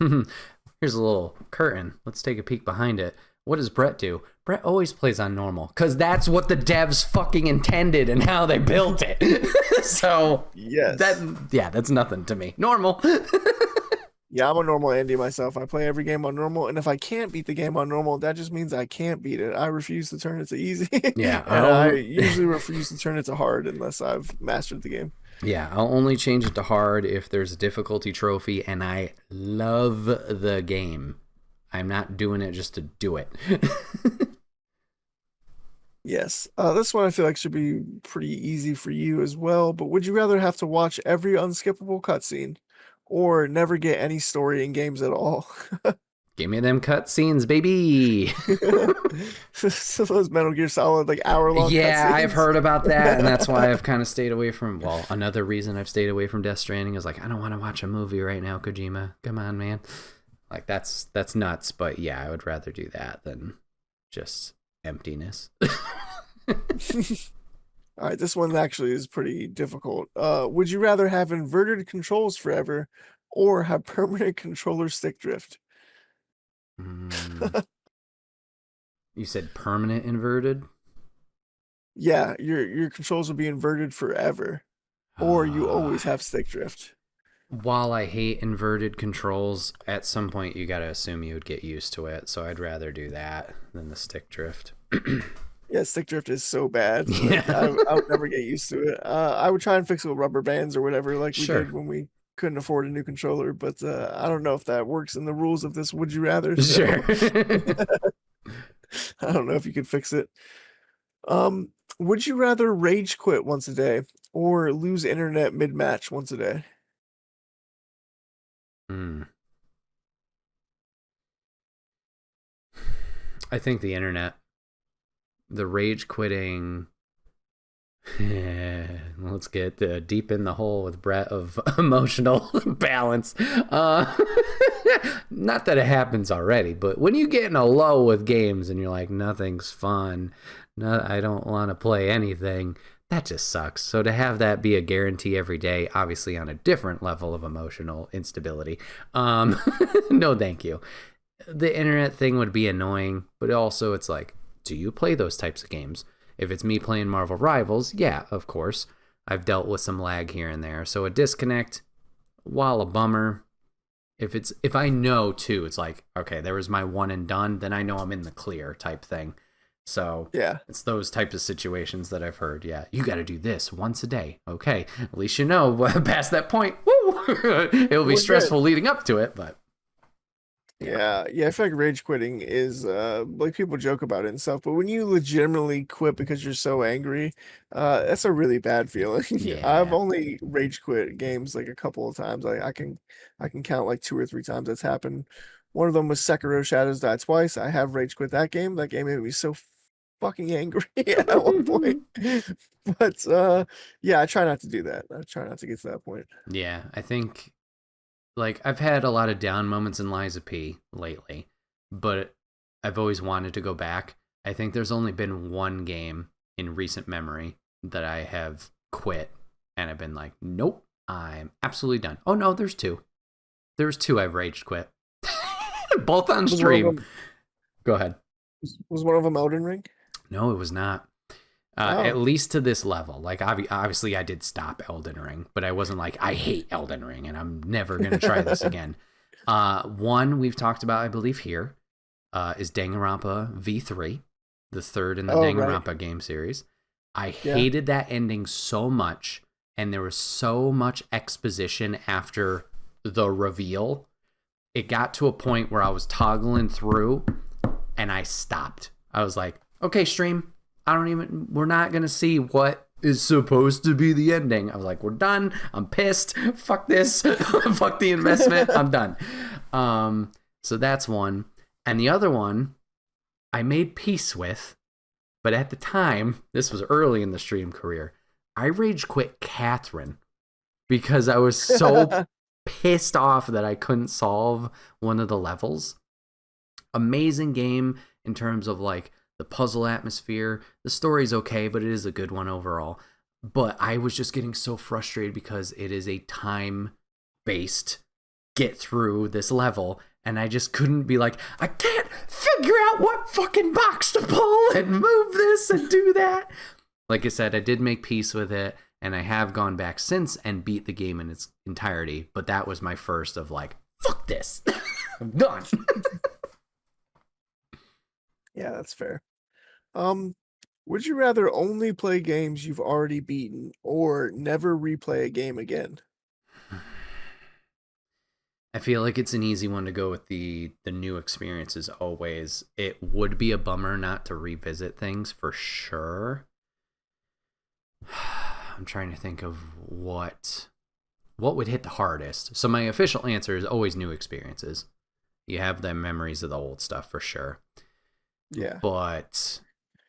here's a little curtain. Let's take a peek behind it. What does Bret do? Bret always plays on normal because that's what the devs fucking intended and how they built it. So Yes. that's nothing to me. Normal. Yeah, I'm a normal Andy myself. I play every game on normal, and if I can't beat the game on normal, that just means I can't beat it. I refuse to turn it to easy. Yeah, and I usually refuse to turn it to hard unless I've mastered the game. Yeah, I'll only change it to hard if there's a difficulty trophy and I love the game. I'm not doing it just to do it. Yes. This one I feel like should be pretty easy for you as well, but would you rather have to watch every unskippable cutscene or never get any story in games at all? Give me them cutscenes, baby. So those Metal Gear Solid like hour-long Yeah, cutscenes. I've heard about that, and that's why I've kind of stayed away from. Well, another reason I've stayed away from Death Stranding is like I don't want to watch a movie right now, Kojima. Come on, man. Like that's nuts. But yeah, I would rather do that than just emptiness. All right, this one actually is pretty difficult. Would you rather have inverted controls forever or have permanent controller stick drift? You said permanent inverted? Yeah, your controls will be inverted forever, or you always have stick drift. While I hate inverted controls, at some point you gotta assume you would get used to it, so I'd rather do that than the stick drift. Yeah, stick drift is so bad. Like, Yeah. I would never get used to it. I would try and fix it with rubber bands or whatever, like we Sure. did when we couldn't afford a new controller. But I don't know if that works in the rules of this. Would you rather? So, Sure. I don't know if you could fix it. Would you rather rage quit once a day or lose internet mid-match once a day? I think the internet. The rage quitting. Let's get deep in the hole with Bret of emotional balance. Not that it happens already, but when you get in a low with games and you're like, nothing's fun, I don't want to play anything, that just sucks. So to have that be a guarantee every day, obviously on a different level of emotional instability, no thank you. The internet thing would be annoying, but also it's like, do you play those types of games? If it's me playing Marvel Rivals, yeah, of course. I've dealt with some lag here and there. So a disconnect, while a bummer, if I know too, it's like, okay, there was my one and done, then I know I'm in the clear type thing. So Yeah. it's those types of situations that I've heard. Yeah, you got to do this once a day. Okay, at least you know past that point. Woo! It'll be We're stressful good. leading up to it, but Yeah, I feel like rage quitting is like people joke about it and stuff, but when you legitimately quit because you're so angry, that's a really bad feeling. I've yeah. only rage quit games like a couple of times. I can count like 2 or 3 times that's happened. One of them was Sekiro Shadows Die Twice. I have rage quit that game. That game made me so fucking angry at one point. But yeah, I try not to do that. I try not to get to that point. Yeah, I think like I've had a lot of down moments in Lies of P lately, but I've always wanted to go back. I think there's only been one game in recent memory that I have quit and I've been like, nope, I'm absolutely done. Oh no, there's two. There's two I've raged quit. Both on Was one of stream. them Go ahead. was one of them Elden Ring? No, it was not. Oh. At least to this level. Like, obviously, I did stop Elden Ring, but I wasn't like, I hate Elden Ring and I'm never going to try this again. One we've talked about, I believe, here is Danganronpa V3, the third in the Danganronpa game series. I hated that ending so much, and there was so much exposition after the reveal it got to a point where I was toggling through and I stopped. I was like, okay, stream, we're not going to see what is supposed to be the ending. I was like, we're done. I'm pissed. Fuck this. Fuck the investment. I'm done. So that's one. And the other one I made peace with, but at the time, this was early in the stream career, I rage quit Catherine because I was so pissed off that I couldn't solve one of the levels. Amazing game in terms of like the puzzle atmosphere. The story's okay, but it is a good one overall. But I was just getting so frustrated because it is a time-based get through this level, and I just couldn't be like, I can't figure out what fucking box to pull and move this and do that. Like I said, I did make peace with it, and I have gone back since and beat the game in its entirety, but that was my first of like, fuck this. I'm done. Yeah, that's fair. Would you rather only play games you've already beaten or never replay a game again? I feel like it's an easy one to go with the new experiences always. It would be a bummer not to revisit things for sure. I'm trying to think of what would hit the hardest. So my official answer is always new experiences. You have the memories of the old stuff for sure. Yeah. But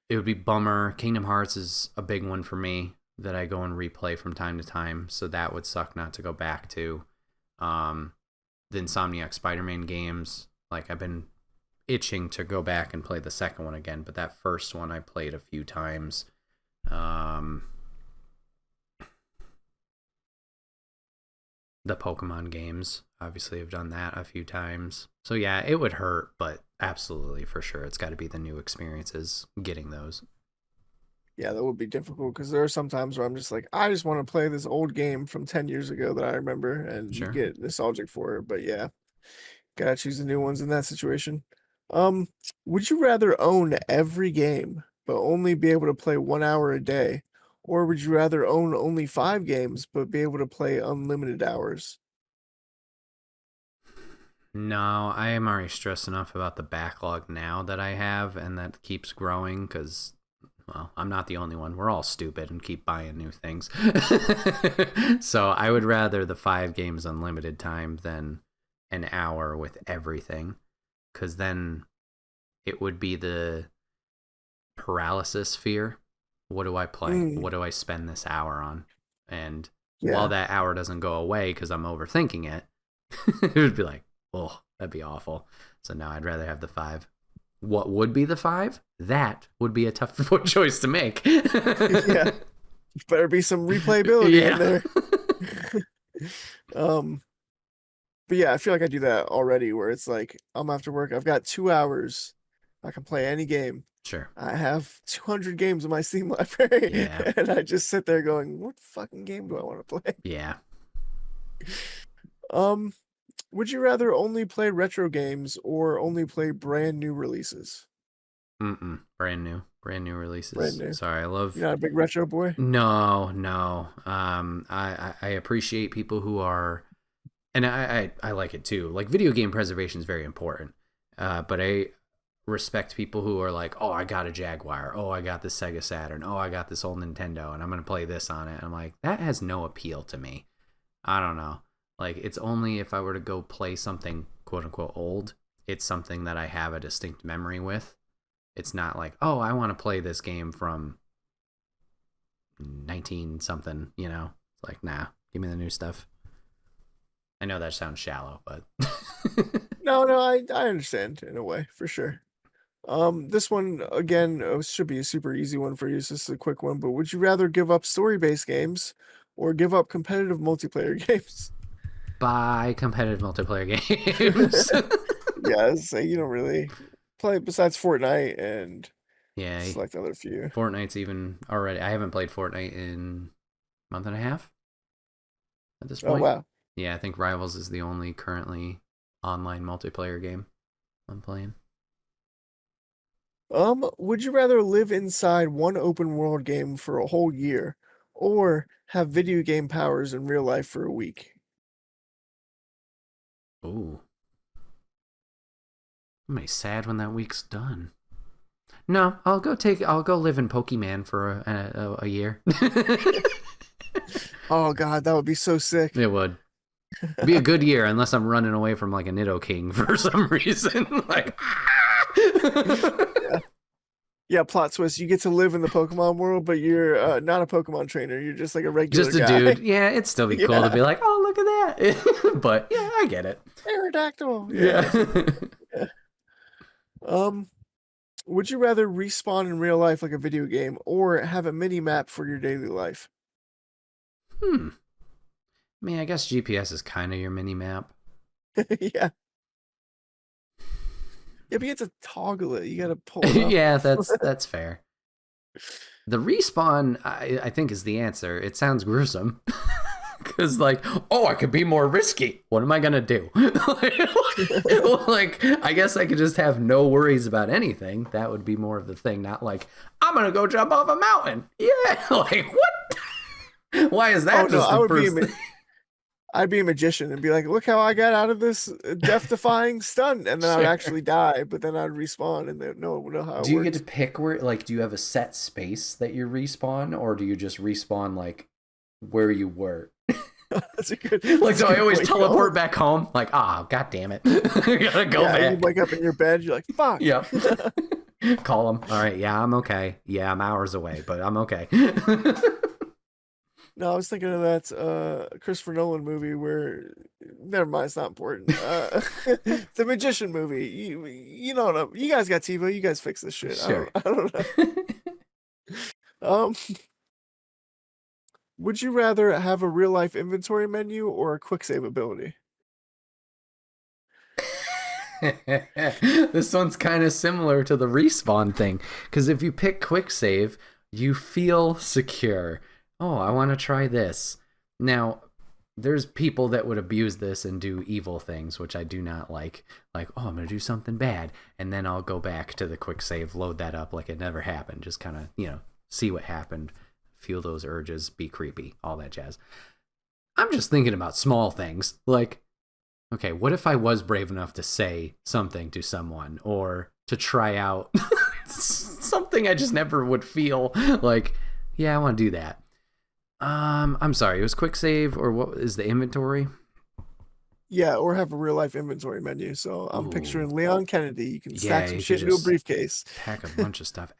it would be bummer. Kingdom Hearts is a big one for me that I go and replay from time to time. So that would suck not to go back to. The Insomniac Spider-Man games, like I've been itching to go back and play the second one again, but that first one I played a few times. The Pokemon games, obviously I've done that a few times. So yeah, it would hurt, but absolutely for sure it's got to be the new experiences, getting those. Yeah, that would be difficult because there are some times where I'm just like, I just want to play this old game from 10 years ago that I remember and Sure. get nostalgic for it. But yeah, gotta choose the new ones in that situation. Would you rather own every game but only be able to play 1 hour a day? Or would you rather own only 5 games but be able to play unlimited hours? No, I am already stressed enough about the backlog now that I have, and that keeps growing because, well, I'm not the only one. We're all stupid and keep buying new things. So I would rather the 5 games unlimited time than an hour with everything, because then it would be the paralysis fear. What do I play? What do I spend this hour on? And while that hour doesn't go away because I'm overthinking it, it would be like, oh, that'd be awful. So no, I'd rather have the 5. What would be the 5? That would be a tough choice to make. Yeah. Better be some replayability in there. But yeah, I feel like I do that already where it's like I'm after work, I've got 2 hours. I can play any game. Sure. I have 200 games in my Steam library. Yeah. And I just sit there going, what fucking game do I want to play? Yeah. Would you rather only play retro games or only play brand new releases? Brand new releases. Brand new. Sorry, I love. You're not a big retro boy? No. I appreciate people who are, and I like it too. Like video game preservation is very important. But I respect people who are like, oh, I got a Jaguar. Oh, I got this Sega Saturn. Oh, I got this old Nintendo, and I'm gonna play this on it. And I'm like, that has no appeal to me. I don't know. Like, it's only if I were to go play something quote unquote old, it's something that I have a distinct memory with. It's not like, oh, I want to play this game from 19 something, you know? It's like, nah, give me the new stuff. I know that sounds shallow, but No, I understand in a way, for sure. This one again should be a super easy one for you. It's just a quick one, but would you rather give up story-based games or give up competitive multiplayer games? buy competitive multiplayer games. Yeah, so you don't really play besides Fortnite and Yeah, select other few. Fortnite's even already. I haven't played Fortnite in a month and a half at this Oh point. wow. Yeah, I think Rivals is the only currently online multiplayer game I'm playing. Would you rather live inside one open world game for a whole year or have video game powers in real life for a week? Ooh. I'm gonna be sad when that week's done. No, I'll go live in Pokemon for a year. Oh God, that would be so sick. It would be a good year unless I'm running away from like a Nidoking for some reason. Like, Yeah. Yeah, plot twist. You get to live in the Pokemon world, but you're not a Pokemon trainer. You're just like a regular just a guy. dude. Yeah, it'd still be cool to be like, oh, look at that. But yeah, I get it. Aerodactyl. Yeah. Yeah. Would you rather respawn in real life like a video game or have a mini map for your daily life? I mean, I guess GPS is kind of your mini map. Yeah. Yeah, but you have to toggle it. You got to pull it up. Yeah, that's fair. The respawn, I think, is the answer. It sounds gruesome. Because, like, oh, I could be more risky. What am I going to do? Like, I guess I could just have no worries about anything. That would be more of the thing. Not like, I'm going to go jump off a mountain. Yeah, like, what? Why is that just the first thing? I'd be a magician and be like, look how I got out of this death-defying stunt. And then I'd actually die, but then I'd respawn and they'd know how it works. Do you get to pick where, like, do you have a set space that you respawn? Or do you just respawn, like, where you were? That's a good. Like, so I always teleport back home. Like, god damn it, I gotta go back. You wake up in your bed. You're like, fuck. Yep. Call him. All right. Yeah, I'm okay. Yeah, I'm hours away, but I'm okay. No, I was thinking of that Christopher Nolan movie where. Never mind, it's not important. The Magician movie. You know, you guys got TiVo. You guys fix this shit. Sure. I don't know. Would you rather have a real life inventory menu or a quick save ability? This one's kind of similar to the respawn thing, because if you pick quick save, you feel secure. Oh, I want to try this. Now, there's people that would abuse this and do evil things, which I do not like. Like, oh, I'm going to do something bad, and then I'll go back to the quick save, load that up like it never happened. Just kind of, see what happened. Feel those urges, be creepy, all that jazz. I'm just thinking about small things. Like, okay, what if I was brave enough to say something to someone or to try out something I just never would feel like, yeah, I want to do that. I'm sorry, it was quick save or what is the inventory? Yeah, or have a real life inventory menu. So I'm picturing Leon Kennedy. You can stack some shit into a briefcase. Pack a bunch of stuff.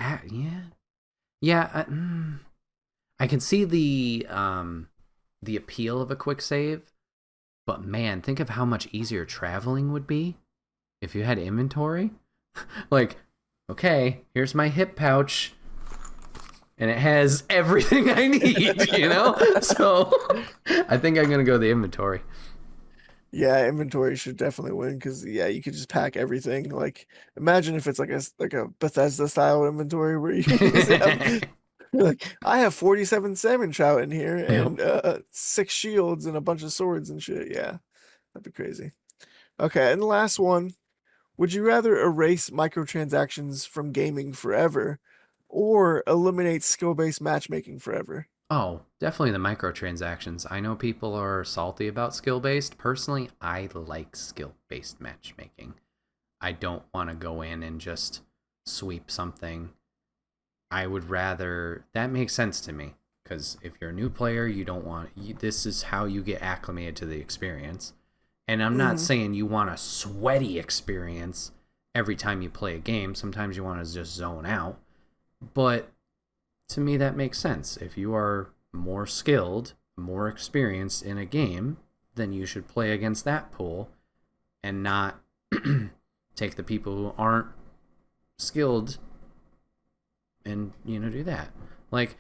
Yeah. I can see the appeal of a quick save, but man, think of how much easier traveling would be if you had inventory. Like, okay, here's my hip pouch, and it has everything I need, So I think I'm gonna go the inventory. Yeah, inventory should definitely win because you could just pack everything. Like, imagine if it's like a Bethesda style inventory where you just have. Like, I have 47 salmon trout in here and 6 shields and a bunch of swords and shit. Yeah, that'd be crazy. Okay, and the last one. Would you rather erase microtransactions from gaming forever or eliminate skill-based matchmaking forever? Oh, definitely the microtransactions. I know people are salty about skill-based. Personally, I like skill-based matchmaking. I don't want to go in and just sweep something. I would rather, that makes sense to me, because if you're a new player, this is how you get acclimated to the experience. And I'm not saying you want a sweaty experience every time you play a game. Sometimes you want to just zone out. But to me, that makes sense. If you are more skilled, more experienced in a game, then you should play against that pool and not take the people who aren't skilled and do that. Like,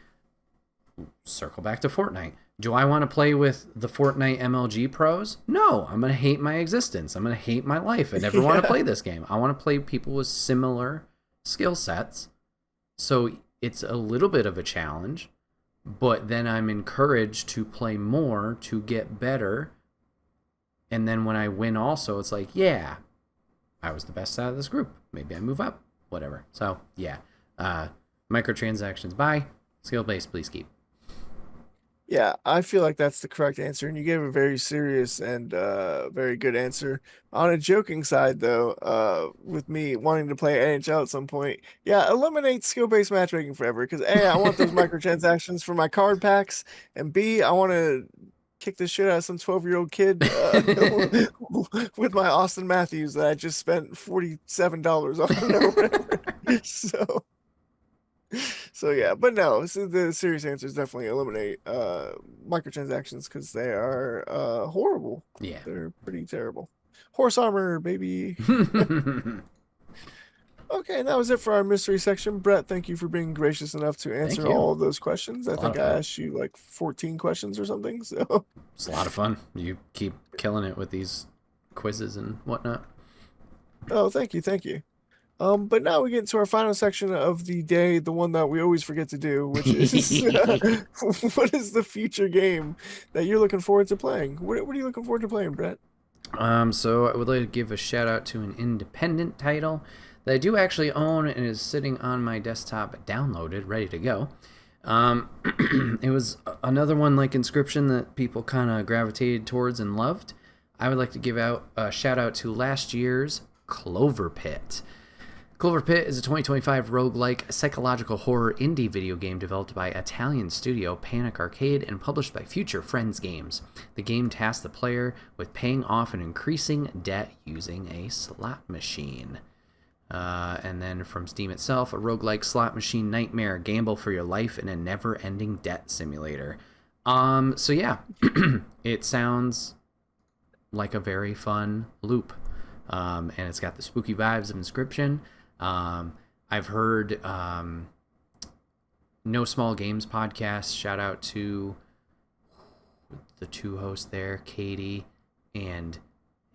circle back to Fortnite. Do I want to play with the Fortnite MLG pros? No, I'm going to hate my existence. I'm going to hate my life. I never want to play this game. I want to play people with similar skill sets. So it's a little bit of a challenge, but then I'm encouraged to play more to get better. And then when I win also, it's like, yeah, I was the best out of this group. Maybe I move up, whatever. So yeah, microtransactions, bye. Skill-based, please keep. Yeah, I feel like that's the correct answer, and you gave a very serious and very good answer. On a joking side, though, with me wanting to play NHL at some point, yeah, eliminate skill-based matchmaking forever. Because A, I want those microtransactions for my card packs, and B, I want to kick the shit out of some 12-year-old kid with my Austin Matthews that I just spent $47 on or whatever. So. So yeah, but no, so the serious answer is definitely eliminate microtransactions because they are horrible. Yeah. They're pretty terrible. Horse armor, baby. Okay, and that was it for our mystery section. Brett, thank you for being gracious enough to Thank answer you. all of those questions. I A lot think of I fun. asked you like 14 questions or something. So It's a lot of fun. You keep killing it with these quizzes and whatnot. oh, thank you, thank you. But now we get into our final section of the day, the one that we always forget to do, which is what is the future game that you're looking forward to playing? What are you looking forward to playing, Brett? So I would like to give a shout out to an independent title that I do actually own and is sitting on my desktop downloaded, ready to go. It was another one like Inscription that people kind of gravitated towards and loved. I would like to give out a shout out to last year's Clover Pit. Clover Pit is a 2025 roguelike psychological horror indie video game developed by Italian studio Panic Arcade and published by Future Friends Games. The game tasks the player with paying off an increasing debt using a slot machine. And then from Steam itself, a roguelike slot machine nightmare, gamble for your life in a never-ending debt simulator. So yeah, it sounds like a very fun loop. And it's got the spooky vibes of Inscription. I've heard No Small Games podcast. Shout out to the two hosts there, Katie and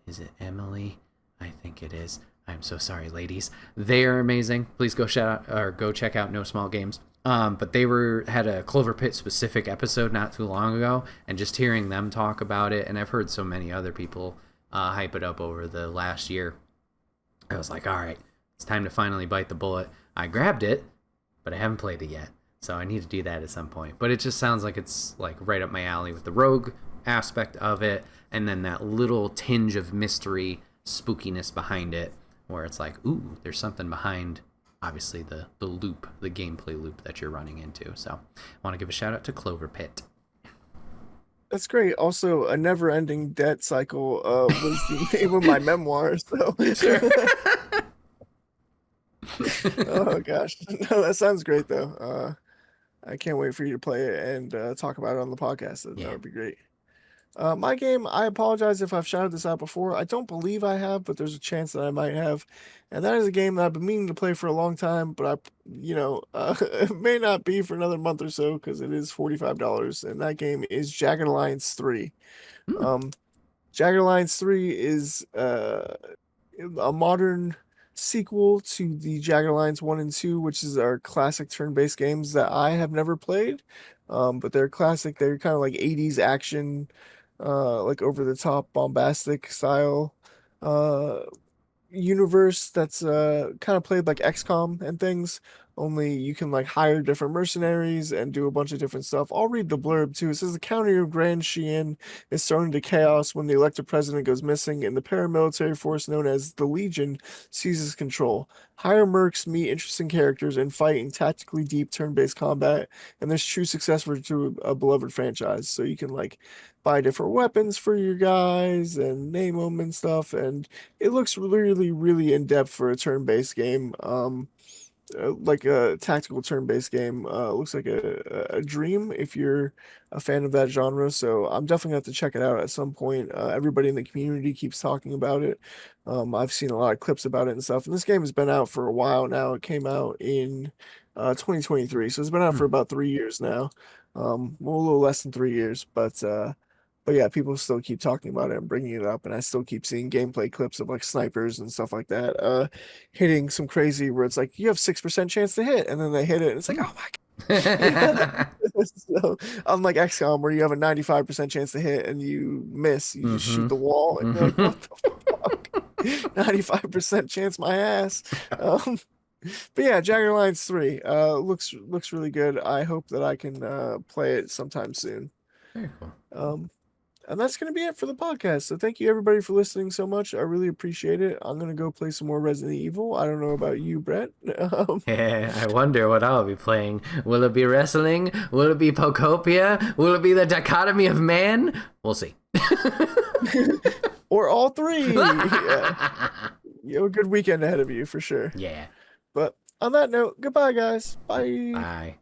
is it Emily? I think it is. I'm so sorry, ladies. They are amazing. Please go go check out No Small Games. But they had a Clover Pit specific episode not too long ago, and just hearing them talk about it, and I've heard so many other people hype it up over the last year. I was like, all right, it's time to finally bite the bullet. I grabbed it, but I haven't played it yet, so I need to do that at some point. But it just sounds like it's like right up my alley with the rogue aspect of it, and then that little tinge of mystery spookiness behind it, where it's like, ooh, there's something behind, obviously, the loop, the gameplay loop that you're running into. So I want to give a shout out to Clover Pit. That's great. Also, a never-ending debt cycle was the name of my memoir. So, Sure. oh gosh, no, that sounds great though. I can't wait for you to play it and talk about it on the podcast. That would be great. My game, I apologize if I've shouted this out before. I don't believe I have, but there's a chance that I might have. And that is a game that I've been meaning to play for a long time, but it may not be for another month or so because it is $45. And that game is Jagged Alliance 3. Jagged Alliance 3 is a modern sequel to the Jagged Alliance 1 and 2, which is our classic turn-based games that I have never played. But they're classic. They're kind of like 80s action, like over-the-top bombastic style universe that's kind of played like XCOM and things. Only you can like hire different mercenaries and do a bunch of different stuff. I'll read the blurb too. It says the county of Grand Chien is thrown into chaos when the elected president goes missing and the paramilitary force known as the Legion seizes control. Hire mercs, meet interesting characters, and fight in tactically deep turn-based combat. And there's true success to a beloved franchise. So you can like buy different weapons for your guys and name them and stuff. And it looks really, really in depth for a turn-based game. Like a tactical turn-based game. Looks like a dream if you're a fan of that genre. So I'm definitely going to have to check it out at some point. Everybody in the community keeps talking about it. I've seen a lot of clips about it and stuff. And this game has been out for a while now. It came out in 2023, so it's been out for about 3 years now. Well, a little less than 3 years, but yeah, people still keep talking about it and bringing it up, and I still keep seeing gameplay clips of like snipers and stuff like that, hitting some crazy where it's like you have 6% chance to hit, and then they hit it, and it's like, oh my god. So unlike XCOM where you have a 95% chance to hit and you miss, you just shoot the wall, and you're like, what the fuck? 95% chance, my ass. But yeah, Jagged Alliance 3 looks really good. I hope that I can play it sometime soon. Very cool. And that's going to be it for the podcast. So thank you everybody for listening so much. I really appreciate it. I'm going to go play some more Resident Evil. I don't know about you, Brett. I wonder what I'll be playing. Will it be wrestling? Will it be Pocopia? Will it be the dichotomy of man? We'll see. Or all three. Yeah. You have a good weekend ahead of you for sure. Yeah. But on that note, goodbye, guys. Bye. Bye.